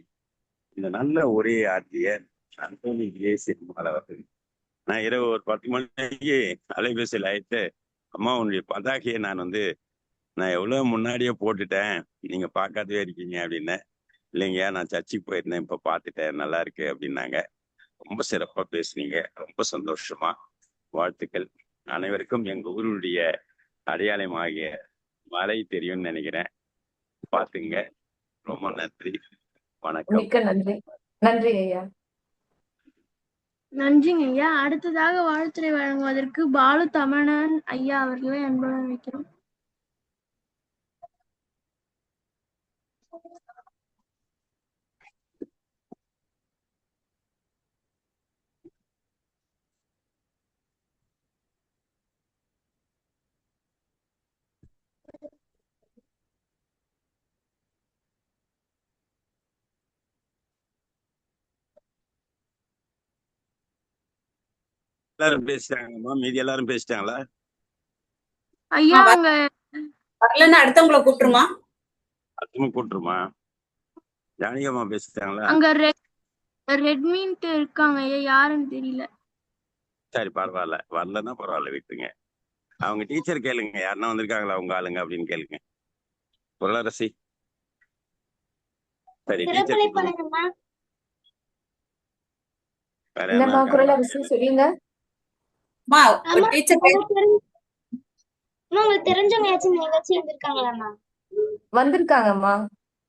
இந்த நல்ல உரையை ஆற்றிய அந்தோனி கிரேசியம்மாள் அவர்கள், நான் இரவு ஒரு 10 மணிக்கு அலைபேசியில் அழைத்து, அம்மா உன்னுடைய பதாகையை நான் எவ்வளவு முன்னாடியே போட்டுட்டேன், நீங்க பார்க்காதவே இருக்கீங்க அப்படின்னு. இல்லைங்க, நான் சர்ச்சுக்கு போயிருந்தேன், இப்ப பார்த்துட்டேன், நல்லா இருக்கு அப்படின்னாங்க. ரொம்ப சிறப்பா பேசுனீங்க, ரொம்ப சந்தோஷமா. வாழ்த்துக்கள். அனைவருக்கும் எங்க ஊருடைய அடையாளமாகிய மலை தெரியும்னு நினைக்கிறேன். பார்த்துங்க. ரொம்ப நன்றி, வணக்கம். மிக்க நன்றி. நன்றி ஐயா. நன்றிங்க ஐயா. அடுத்ததாக வாழ்த்துரை வழங்குவதற்கு பாலு தமணன் ஐயா அவர்களை அன்புடன் வைக்கிறோம். எல்லாரும் பேசிட்டாங்கம்மா? மீதி எல்லாரும் பேசிட்டாங்களா? ஐயா அங்க வரலன்னா அடுத்தவங்களை கூப்பிட்டுருமா? அடுத்தவங்க கூப்பிட்டுருமா? ஜானகியம்மா பேசிட்டாங்களா? அங்க ரெட்மின்ட்டு இருக்காங்க ஐயா, யாருன்னு தெரியல. சரி, பரவாயில்ல. வரலன்னா பரவாயில்ல, விட்டுங்க. அவங்க டீச்சர் கேளுங்க, யாருன்னா வந்திருக்காங்களா உங்க ஆளுங்க அப்படின்னு கேளுங்க. பொருளரசி. சரி, டீச்சர் வேற என்னம்மா என்ன குரலரசி சொல்லுங்க. உங்களுக்கு தெரிஞ்சவங்க யாச்சும் நிகழ்ச்சி வந்திருக்காங்களாமா? வந்திருக்காங்கம்மா.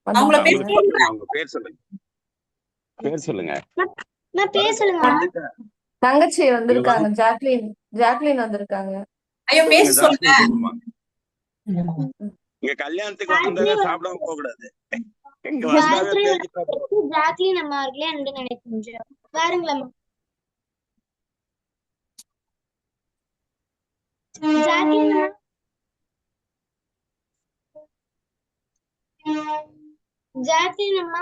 அவங்கள அவங்க பேர் சொல்லுங்க. பேர் சொல்லுங்க. நான் பேர் சொல்லுங்க. தங்கச்சி வந்திருக்காங்க, ஜாக்லின் வந்திருக்காங்க. ஐயோ பேச சொல்லுங்க. இங்க கல்யாணத்துக்கு வந்தா சாப்பிடாம போக கூடாது. ஜாக்லின் அம்மா அவர்களே அன்பு நினைக்கின்றோம். பாருங்களம்மா. ஜாக்லின் அம்மா. ஜாக்லின் அம்மா.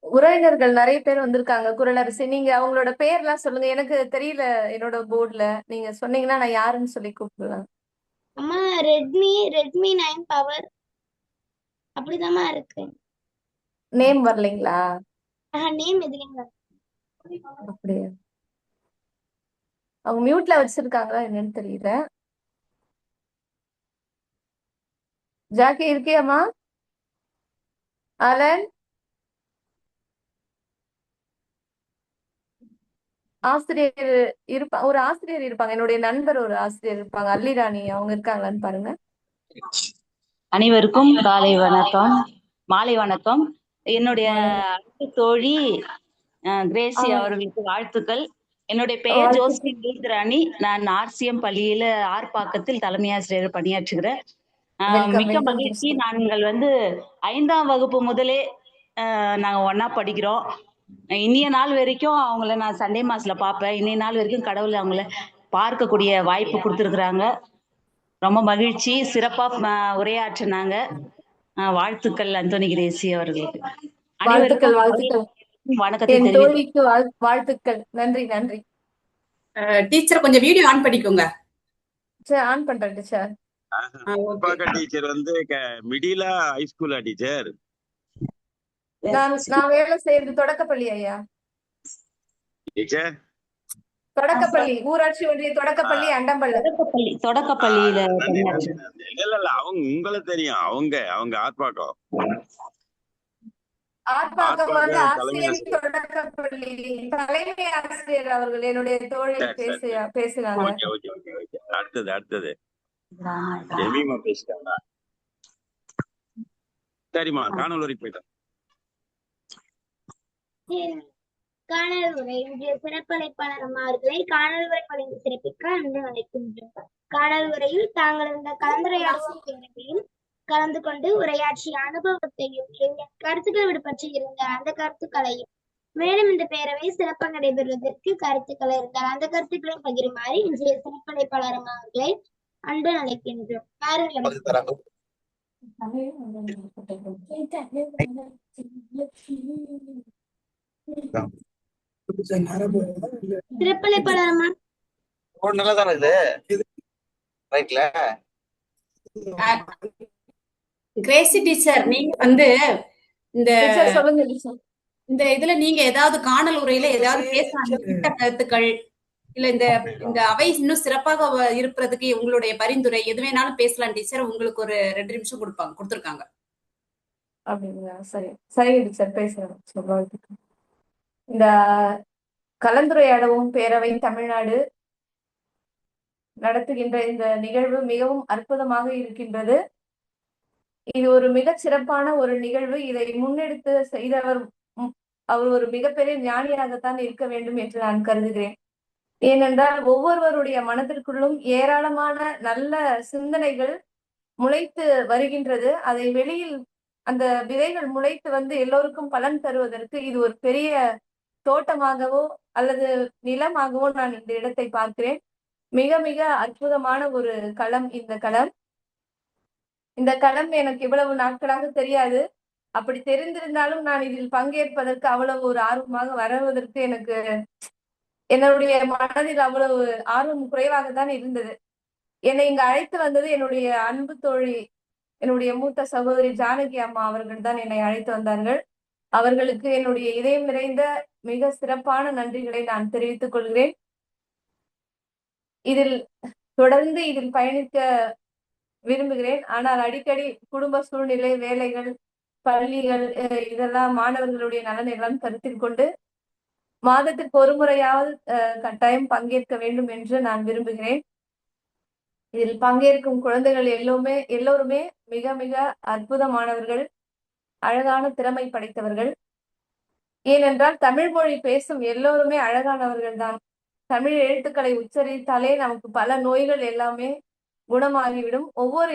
உறவினர்கள் நிறைய பேர் வந்திருக்காங்க. குரலரசி, நீங்க அவங்களோட பேர்லாம் சொல்லுங்க. எனக்கு தெரியல என்னோட போர்டுல. நீங்க சொன்னீங்கன்னா நான் யாருன்னு சொல்லி கூப்பிடலாம். அம்மா ரெட்மி 9 பவர் அப்படிதாம்மா இருக்கு. நேம் வரலைங்களா? நேம் எதுலங்க? அப்படியா? அவங்க மியூட்ல வச்சிருக்காங்களா என்னன்னு தெரியல. ஜாக்கி இருக்கியாமா? ஆலன், ஆசிரியர் ஒரு ஆசிரியர் இருப்பாங்க. என்னுடைய நண்பர் ஒரு ஆசிரியர் இருப்பாங்க, அல்லிராணி. அவங்க இருக்காங்களான்னு பாருங்க. அனைவருக்கும் காலை வணக்கம், மாலை வணக்கம். என்னுடைய அன்பு தோழி கிரேசி அவர்களுக்கு வாழ்த்துக்கள். என்னுடைய பெயர் ஜோஸ்லி ராணி. நான் RCM பள்ளியில ஆர்ப்பாக்கத்தில் தலைமை ஆசிரியர் பணியாற்றுகிறேன். மிக்க மகிழ்ச்சி. நாங்கள் 5ஆம் வகுப்பு முதலே நாங்க ஒன்னா படிக்கிறோம். இன்னைய நாள் வரைக்கும் அவங்கள நான் சண்டே மாஸ்ல பார்ப்பேன். இன்னைய நாள் வரைக்கும் கடவுள் அவங்கள பார்க்கக்கூடிய வாய்ப்பு கொடுத்துருக்குறாங்க. ரொம்ப மகிழ்ச்சி. சிறப்பா உரையாற்றினாங்க. வாழ்த்துக்கள் அந்தோனி கிரேசி அவர்களுக்கு. வாழ்த்துக்கள். வணக்கத்தை வாழ்த்துக்கள். நன்றி நன்றி. டீச்சர் கொஞ்சம் வீடியோ ஆன் பண்ணிக்கோங்க. ஆன் பண்றேன் டீச்சர். டீச்சர் மிடிலா ஹைஸ்கூலா டீச்சர்? நான் வேலை செய்யறது தொடக்கப்பள்ளி ஐயா. டீச்சர் தொடக்கப்பள்ளி, ஊராட்சி ஒன்றிய தொடக்கப்பள்ளி, அண்டம்பள்ளி. தொடக்கப்பள்ளியில இல்ல அவங்க உங்களை தெரியும். அவங்க ஆர்ப்பாக்கம் ஆசிரியர் தொடக்கப்பள்ளி தலைமை ஆசிரியர் அவர்கள் என்னுடைய தோழி பேசுறாங்க. அடுத்தது ஜெமிமா பேசிட்டாங்களா? சரிம்மா, காணொலி வரைக்கும் போயிட்டேன். காணல் உரை. இன்றைய சிறப்பழைப்பாளர் அவர்களை காணல் உரை வழங்கி சிறப்பிக்க அன்பு அழைக்கின்றோம். காணல் உரையில் தாங்கள் இந்த கலந்துரையாடல் பேரவையில் கலந்து கொண்டு உரையாற்றிய அனுபவத்தையும் கருத்துக்கள் விடுபற்றி இருந்த அந்த கருத்துக்களையும், மேலும் இந்த பேரவை சிறப்பாக நடைபெறுவதற்கு கருத்துக்கள் இருந்தால் அந்த கருத்துக்களை பகிருமாறு இன்றைய சிறப்பழைப்பாளர் அவர்களை அன்புடன் அழைக்கின்றோம். பாருங்கள் சிறப்பழைப்பாளரம்மா. நல்லதானே இது ரைட்ல. கிரேசி டீச்சர், நீங்க வந்து இந்த டீச்சர் சொல்லுங்க டீச்சர். இந்த இதுல நீங்க ஏதாவது காணல் உரையில ஏதாவது பேசலாம், திட்ட கருத்துக்கள் இல்ல இந்த அவை இன்னும் சிறப்பாக இருப்பதுக்கு உங்களுடைய பரிந்துரை எது வேணாலும் பேசலாம் டீச்சர். உங்களுக்கு ஒரு 2 நிமிஷம் கொடுத்துருக்காங்க. அப்படிங்களா? சரி சரி டீச்சர், பேசுறேன். சொல்றதுக்கு இந்த கலந்துரையாடவும் பேரவை தமிழ்நாடு நடத்துகின்ற இந்த நிகழ்வு மிகவும் அற்புதமாக இருக்கின்றது. இது ஒரு மிகச் சிறப்பான ஒரு நிகழ்வு. இதை முன்னெடுத்து செய்தவர் அவர் ஒரு மிகப்பெரிய ஞானியாகத்தான் இருக்க வேண்டும் என்று நான் கருதுகிறேன். ஏனென்றால் ஒவ்வொருவருடைய மனதிற்குள்ளும் ஏராளமான நல்ல சிந்தனைகள் முளைத்து வருகின்றது. அதை வெளியில் அந்த விதைகள் முளைத்து வந்து எல்லோருக்கும் பலன் தருவதற்கு இது ஒரு பெரிய தோட்டமாகவோ அல்லது நிலமாகவோ நான் இந்த இடத்தை பார்க்கிறேன். மிக மிக அற்புதமான ஒரு களம் இந்த களம். இந்த களம் எனக்கு இவ்வளவு நாட்களாக தெரியாது. அப்படி தெரிந்திருந்தாலும் நான் இதில் பங்கேற்பதற்கு அவ்வளவு ஒரு ஆர்வமாக வருவதற்கு எனக்கு என்னுடைய மனதில் அவ்வளவு ஆர்வம் குறைவாகத்தான் இருந்தது. என்னை இங்கு அழைத்து வந்தது என்னுடைய அன்பு தோழி, என்னுடைய மூத்த சகோதரி ஜானகி அம்மா அவர்கள் தான் என்னை அழைத்து வந்தார்கள். அவர்களுக்கு என்னுடைய இதயம் நிறைந்த மிக சிறப்பான நன்றிகளை நான் தெரிவித்துக் கொள்கிறேன். தொடர்ந்து இதில் பயணிக்க விரும்புகிறேன். ஆனால் அடிக்கடி குடும்ப சூழ்நிலை, வேலைகள், பள்ளிகள் இதெல்லாம் மாணவர்களுடைய நலன் எல்லாம் கருத்தில் கொண்டு மாதத்திற்கு ஒரு முறையாவது கட்டாயம் பங்கேற்க வேண்டும் என்று நான் விரும்புகிறேன். இதில் பங்கேற்கும் குழந்தைகள் எல்லோருமே மிக மிக அற்புதமானவர்கள், அழகான திறமை படைத்தவர்கள். ஏனென்றால் தமிழ் மொழி பேசும் எல்லோருமே அழகானவர்கள் தான். தமிழ் எழுத்துக்களை உச்சரித்தாலே நமக்கு பல நோய்கள் எல்லாமே குணமாகிவிடும். ஒவ்வொரு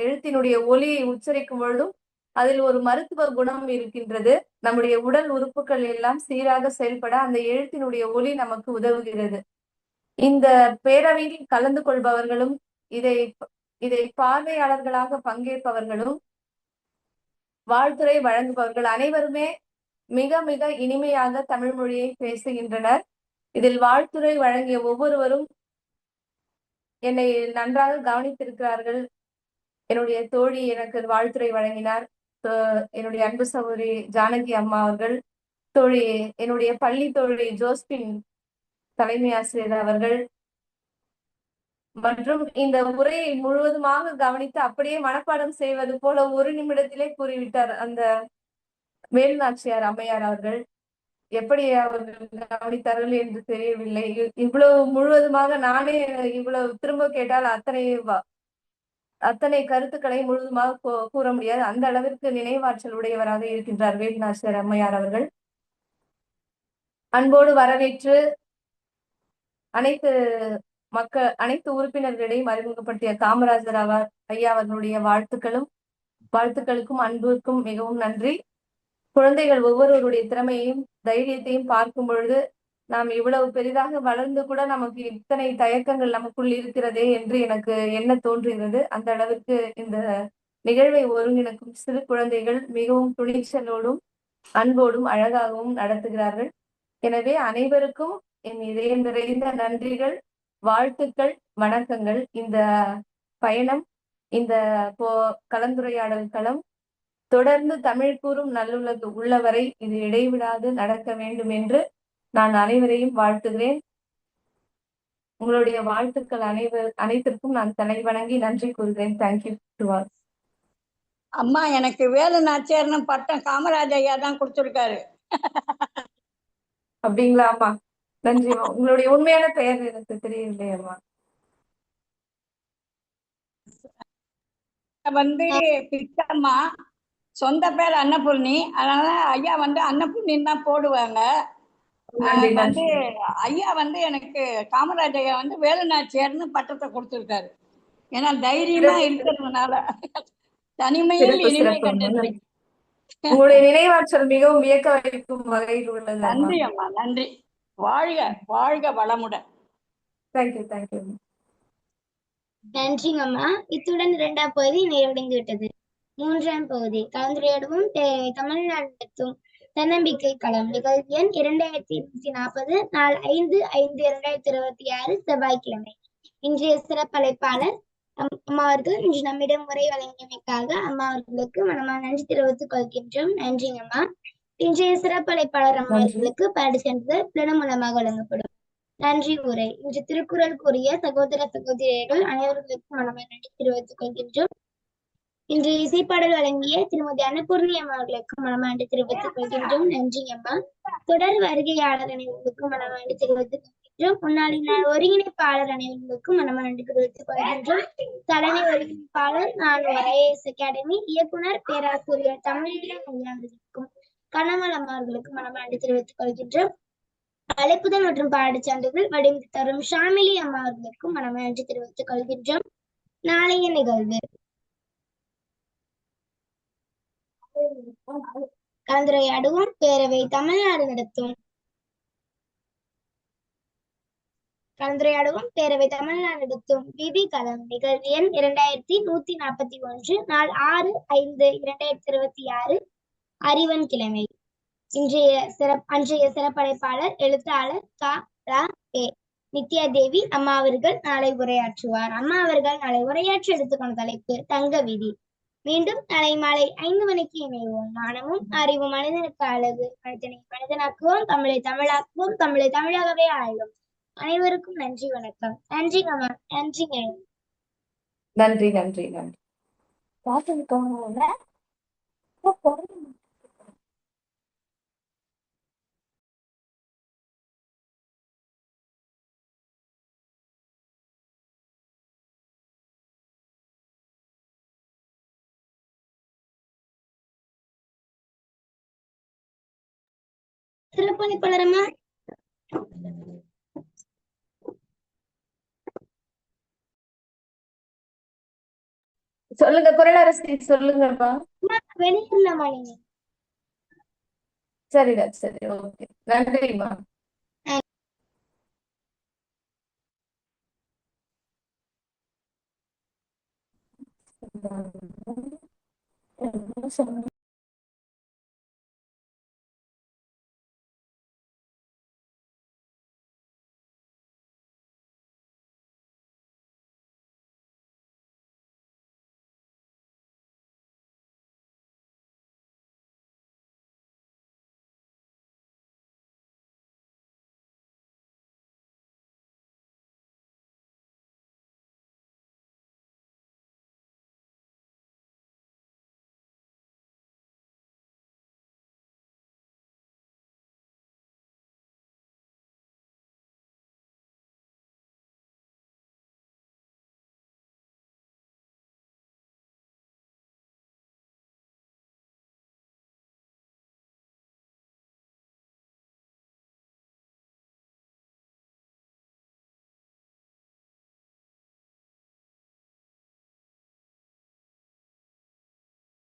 எழுத்தினுடைய ஒலியை உச்சரிக்கும் பொழுதும் அதில் ஒரு மருத்துவ குணம் இருக்கின்றது. நம்முடைய உடல் உறுப்புகள் எல்லாம் சீராக செயல்பட அந்த எழுத்தினுடைய ஒலி நமக்கு உதவுகிறது. இந்த பேரவையில் கலந்து கொள்பவர்களும் இதை பார்வையாளர்களாக பங்கேற்பவர்களும் வாழ்த்துரை வழங்குபவர்கள் அனைவருமே மிக மிக இனிமையாக தமிழ் மொழியை பேசுகின்றனர். இதில் வாழ்த்துரை வழங்கிய ஒவ்வொருவரும் என்னை நன்றாக கவனித்திருக்கிறார்கள். என்னுடைய தோழி எனக்கு வாழ்த்துரை வழங்கினார். என்னுடைய அன்பு சகோதரி ஜானகி அம்மா அவர்கள், என்னுடைய பள்ளி தோழி ஜோஸ்பின் தலைமை ஆசிரியர் அவர்கள், மற்றும் இந்த உரையை முழுவதுமாக கவனித்து அப்படியே மனப்பாடம் செய்வது போல ஒரு நிமிடத்திலே கூறிவிட்டார் அந்த வேலுநாச்சியார் அம்மையார் அவர்கள். எப்படி அவர்கள் கவனித்தார்கள் என்று தெரியவில்லை. இவ்வளவு முழுவதுமாக நானே இவ்வளவு திரும்ப கேட்டால் அத்தனை கருத்துக்களை முழுவதுமாக கூற முடியாது. அந்த அளவிற்கு நினைவாற்றல் உடையவராக இருக்கின்றார் வேலுநாச்சியார் அம்மையார் அவர்கள். அன்போடு வரவேற்று அனைத்து உறுப்பினர்களையும் அறிமுகப்படுத்திய காமராஜர் ஐயா அவர்களுடைய வாழ்த்துக்களுக்கும் அன்புக்கும் மிகவும் நன்றி. குழந்தைகள் ஒவ்வொருவருடைய திறமையையும் தைரியத்தையும் பார்க்கும் பொழுது நாம் இவ்வளவு பெரிதாக வளர்ந்து கூட நமக்கு இத்தனை தயக்கங்கள் நமக்குள் இருக்கிறதே என்று எனக்கு எண்ண தோன்றுகிறது. அந்த அளவிற்கு இந்த நிகழ்வை ஒருங்கிணைக்கும் சிறு குழந்தைகள் மிகவும் துணிச்சலோடும் அன்போடும் அழகாகவும் நடத்துகிறார்கள். எனவே அனைவருக்கும் என் இதயம் நிறைந்த நன்றிகள், வாழ்த்துக்கள், வணக்கங்கள். இந்த பயணம், இந்த கலந்துரையாடல் களம் தொடர்ந்து தமிழ் கூறும் நல்லுலகு உள்ளவரை இது இடைவிடாது நடக்க வேண்டும் என்று நான் அனைவரையும் வாழ்த்துகிறேன். உங்களுடைய வாழ்த்துக்கள் அனைத்திற்கும் நான் தலை வணங்கி நன்றி கூறுகிறேன். Thank you to all. அம்மா, எனக்கு வேலு நாச்சியார்னு பட்டம் காமராஜ் ஐயா தான் கொடுத்துருக்காரு. அப்படிங்களா அம்மா? நன்றி. உங்களுடைய உண்மையான பெயர் எனக்கு தெரியவில்லை அம்மா. பிச்சம்மா, சொந்த பேர் அன்னபூர்ணி. அதனால ஐயா அன்னபூர்ணின்னு தான் போடுவாங்க. ஐயா எனக்கு காமராஜ் ஐயா வேலுநாச்சியார்னு பட்டத்தை கொடுத்திருக்காரு. ஏன்னா தைரியமா இருக்கிறதுனால தனிமையில் இனிமை கண்டது. உங்களுடைய நினைவாற்றல் மிகவும் வியக்க வைக்கும் வகையில் உள்ளது. நன்றி அம்மா, நன்றி. வாழ்க வாழ்க வளமுடன். தேங்க்யூ. நன்றிங்கம்மா. இத்துடன் 2ஆம் பகுதி நிறைவடைந்து விட்டது. 3ஆம் பகுதி கலந்துரையாடுவோம் தமிழ்நாடு நடத்தும் தன்னம்பிக்கை களம் நிகழ்வு எண் 2240 நாள் 5/5/2026 செவ்வாய்க்கிழமை. இன்றைய சிறப்பழைப்பாளர் அம்மா அவர்கள் இன்று நம்மிடம் உரை வழங்கியமைக்காக அம்மா அவர்களுக்கு மனமார்ந்த நன்றி தெரிவித்துக் கொள்கின்றோம். நன்றிங்கம்மா. இன்றைய சிறப்பழைப்பாளர் அம்மா அவர்களுக்கு பாடு சென்றுதல் பிளனம் மூலமாக வழங்கப்படும். நன்றி உரை. இன்று திருக்குறள் கூறிய சகோதர சகோதரிகள் அனைவர்களுக்கும் மனமார்ந்த நன்றி தெரிவித்துக் கொள்கின்றோம். இன்று இசைப்பாடல் வழங்கிய திருமதி அன்னபூர்ணி அம்மா அவர்களுக்கு மனமார்ந்த தெரிவித்துக் கொள்கின்றோம். நன்றி அம்மா. தொடர் வருகையாளர் அனைவர்களுக்கும் மனமார்ந்த தெரிவித்துக் கொள்கின்றோம். முன்னாள் ஒருங்கிணைப்பாளர் அனைவர்களுக்கும் மனமார்ந்த தெரிவித்துக் கொள்கின்றோம். தலைமை ஒருங்கிணைப்பாளர் நான் ஐஏஎஸ் அகாடமி இயக்குனர் பேராசிரியர் தமிழீழம் ஐயா அவர்களுக்கும் கனமல் அம்மா அவர்களுக்கும் மனமார்ந்த தெரிவித்துக் கொள்கின்றோம். அழைப்புதல் மற்றும் பாடச் சான்றிதழ் வடிவமைத்து தரும் ஷாமிலி அம்மா அவர்களுக்கும் மனமார்ந்த தெரிவித்துக் கொள்கின்றோம். நாளைய நிகழ்வு கலந்துரையாடுவோம் பேரவை தமிழ்நாடு நடத்தும் விதி களம் நிகழ்வு எண் 2141 நாள் 6/5/2026 அறிவன் கிழமை. அன்றைய சிறப்பழைப்பாளர் எழுத்தாளர் நித்யா தேவி அம்மா அவர்கள் நாளை உரையாற்றுவார். அம்மா அவர்கள் நாளை உரையாற்றி எடுத்துக்கொண்ட தலைப்பு தங்க விதி. மீண்டும் நாளை மாலை 5 மணிக்கு இணைவோம். ஞானமும் அறிவும் மனிதனுக்கு அழகு. மனிதனை மனிதனாக்குவோம், தமிழை தமிழாக்குவோம், தமிழை தமிழாகவே ஆழ்வோம். அனைவருக்கும் நன்றி, வணக்கம். நன்றிங்க. நன்றி நன்றி நன்றி. சிறப்பளிப்பாளரம்மா. சொல்லுங்க குரலரசி, சொல்லுங்கப்பா. வெளியிடலாமா நீங்க? சரிடா, சரி, ஓகே. நன்றிம்மா.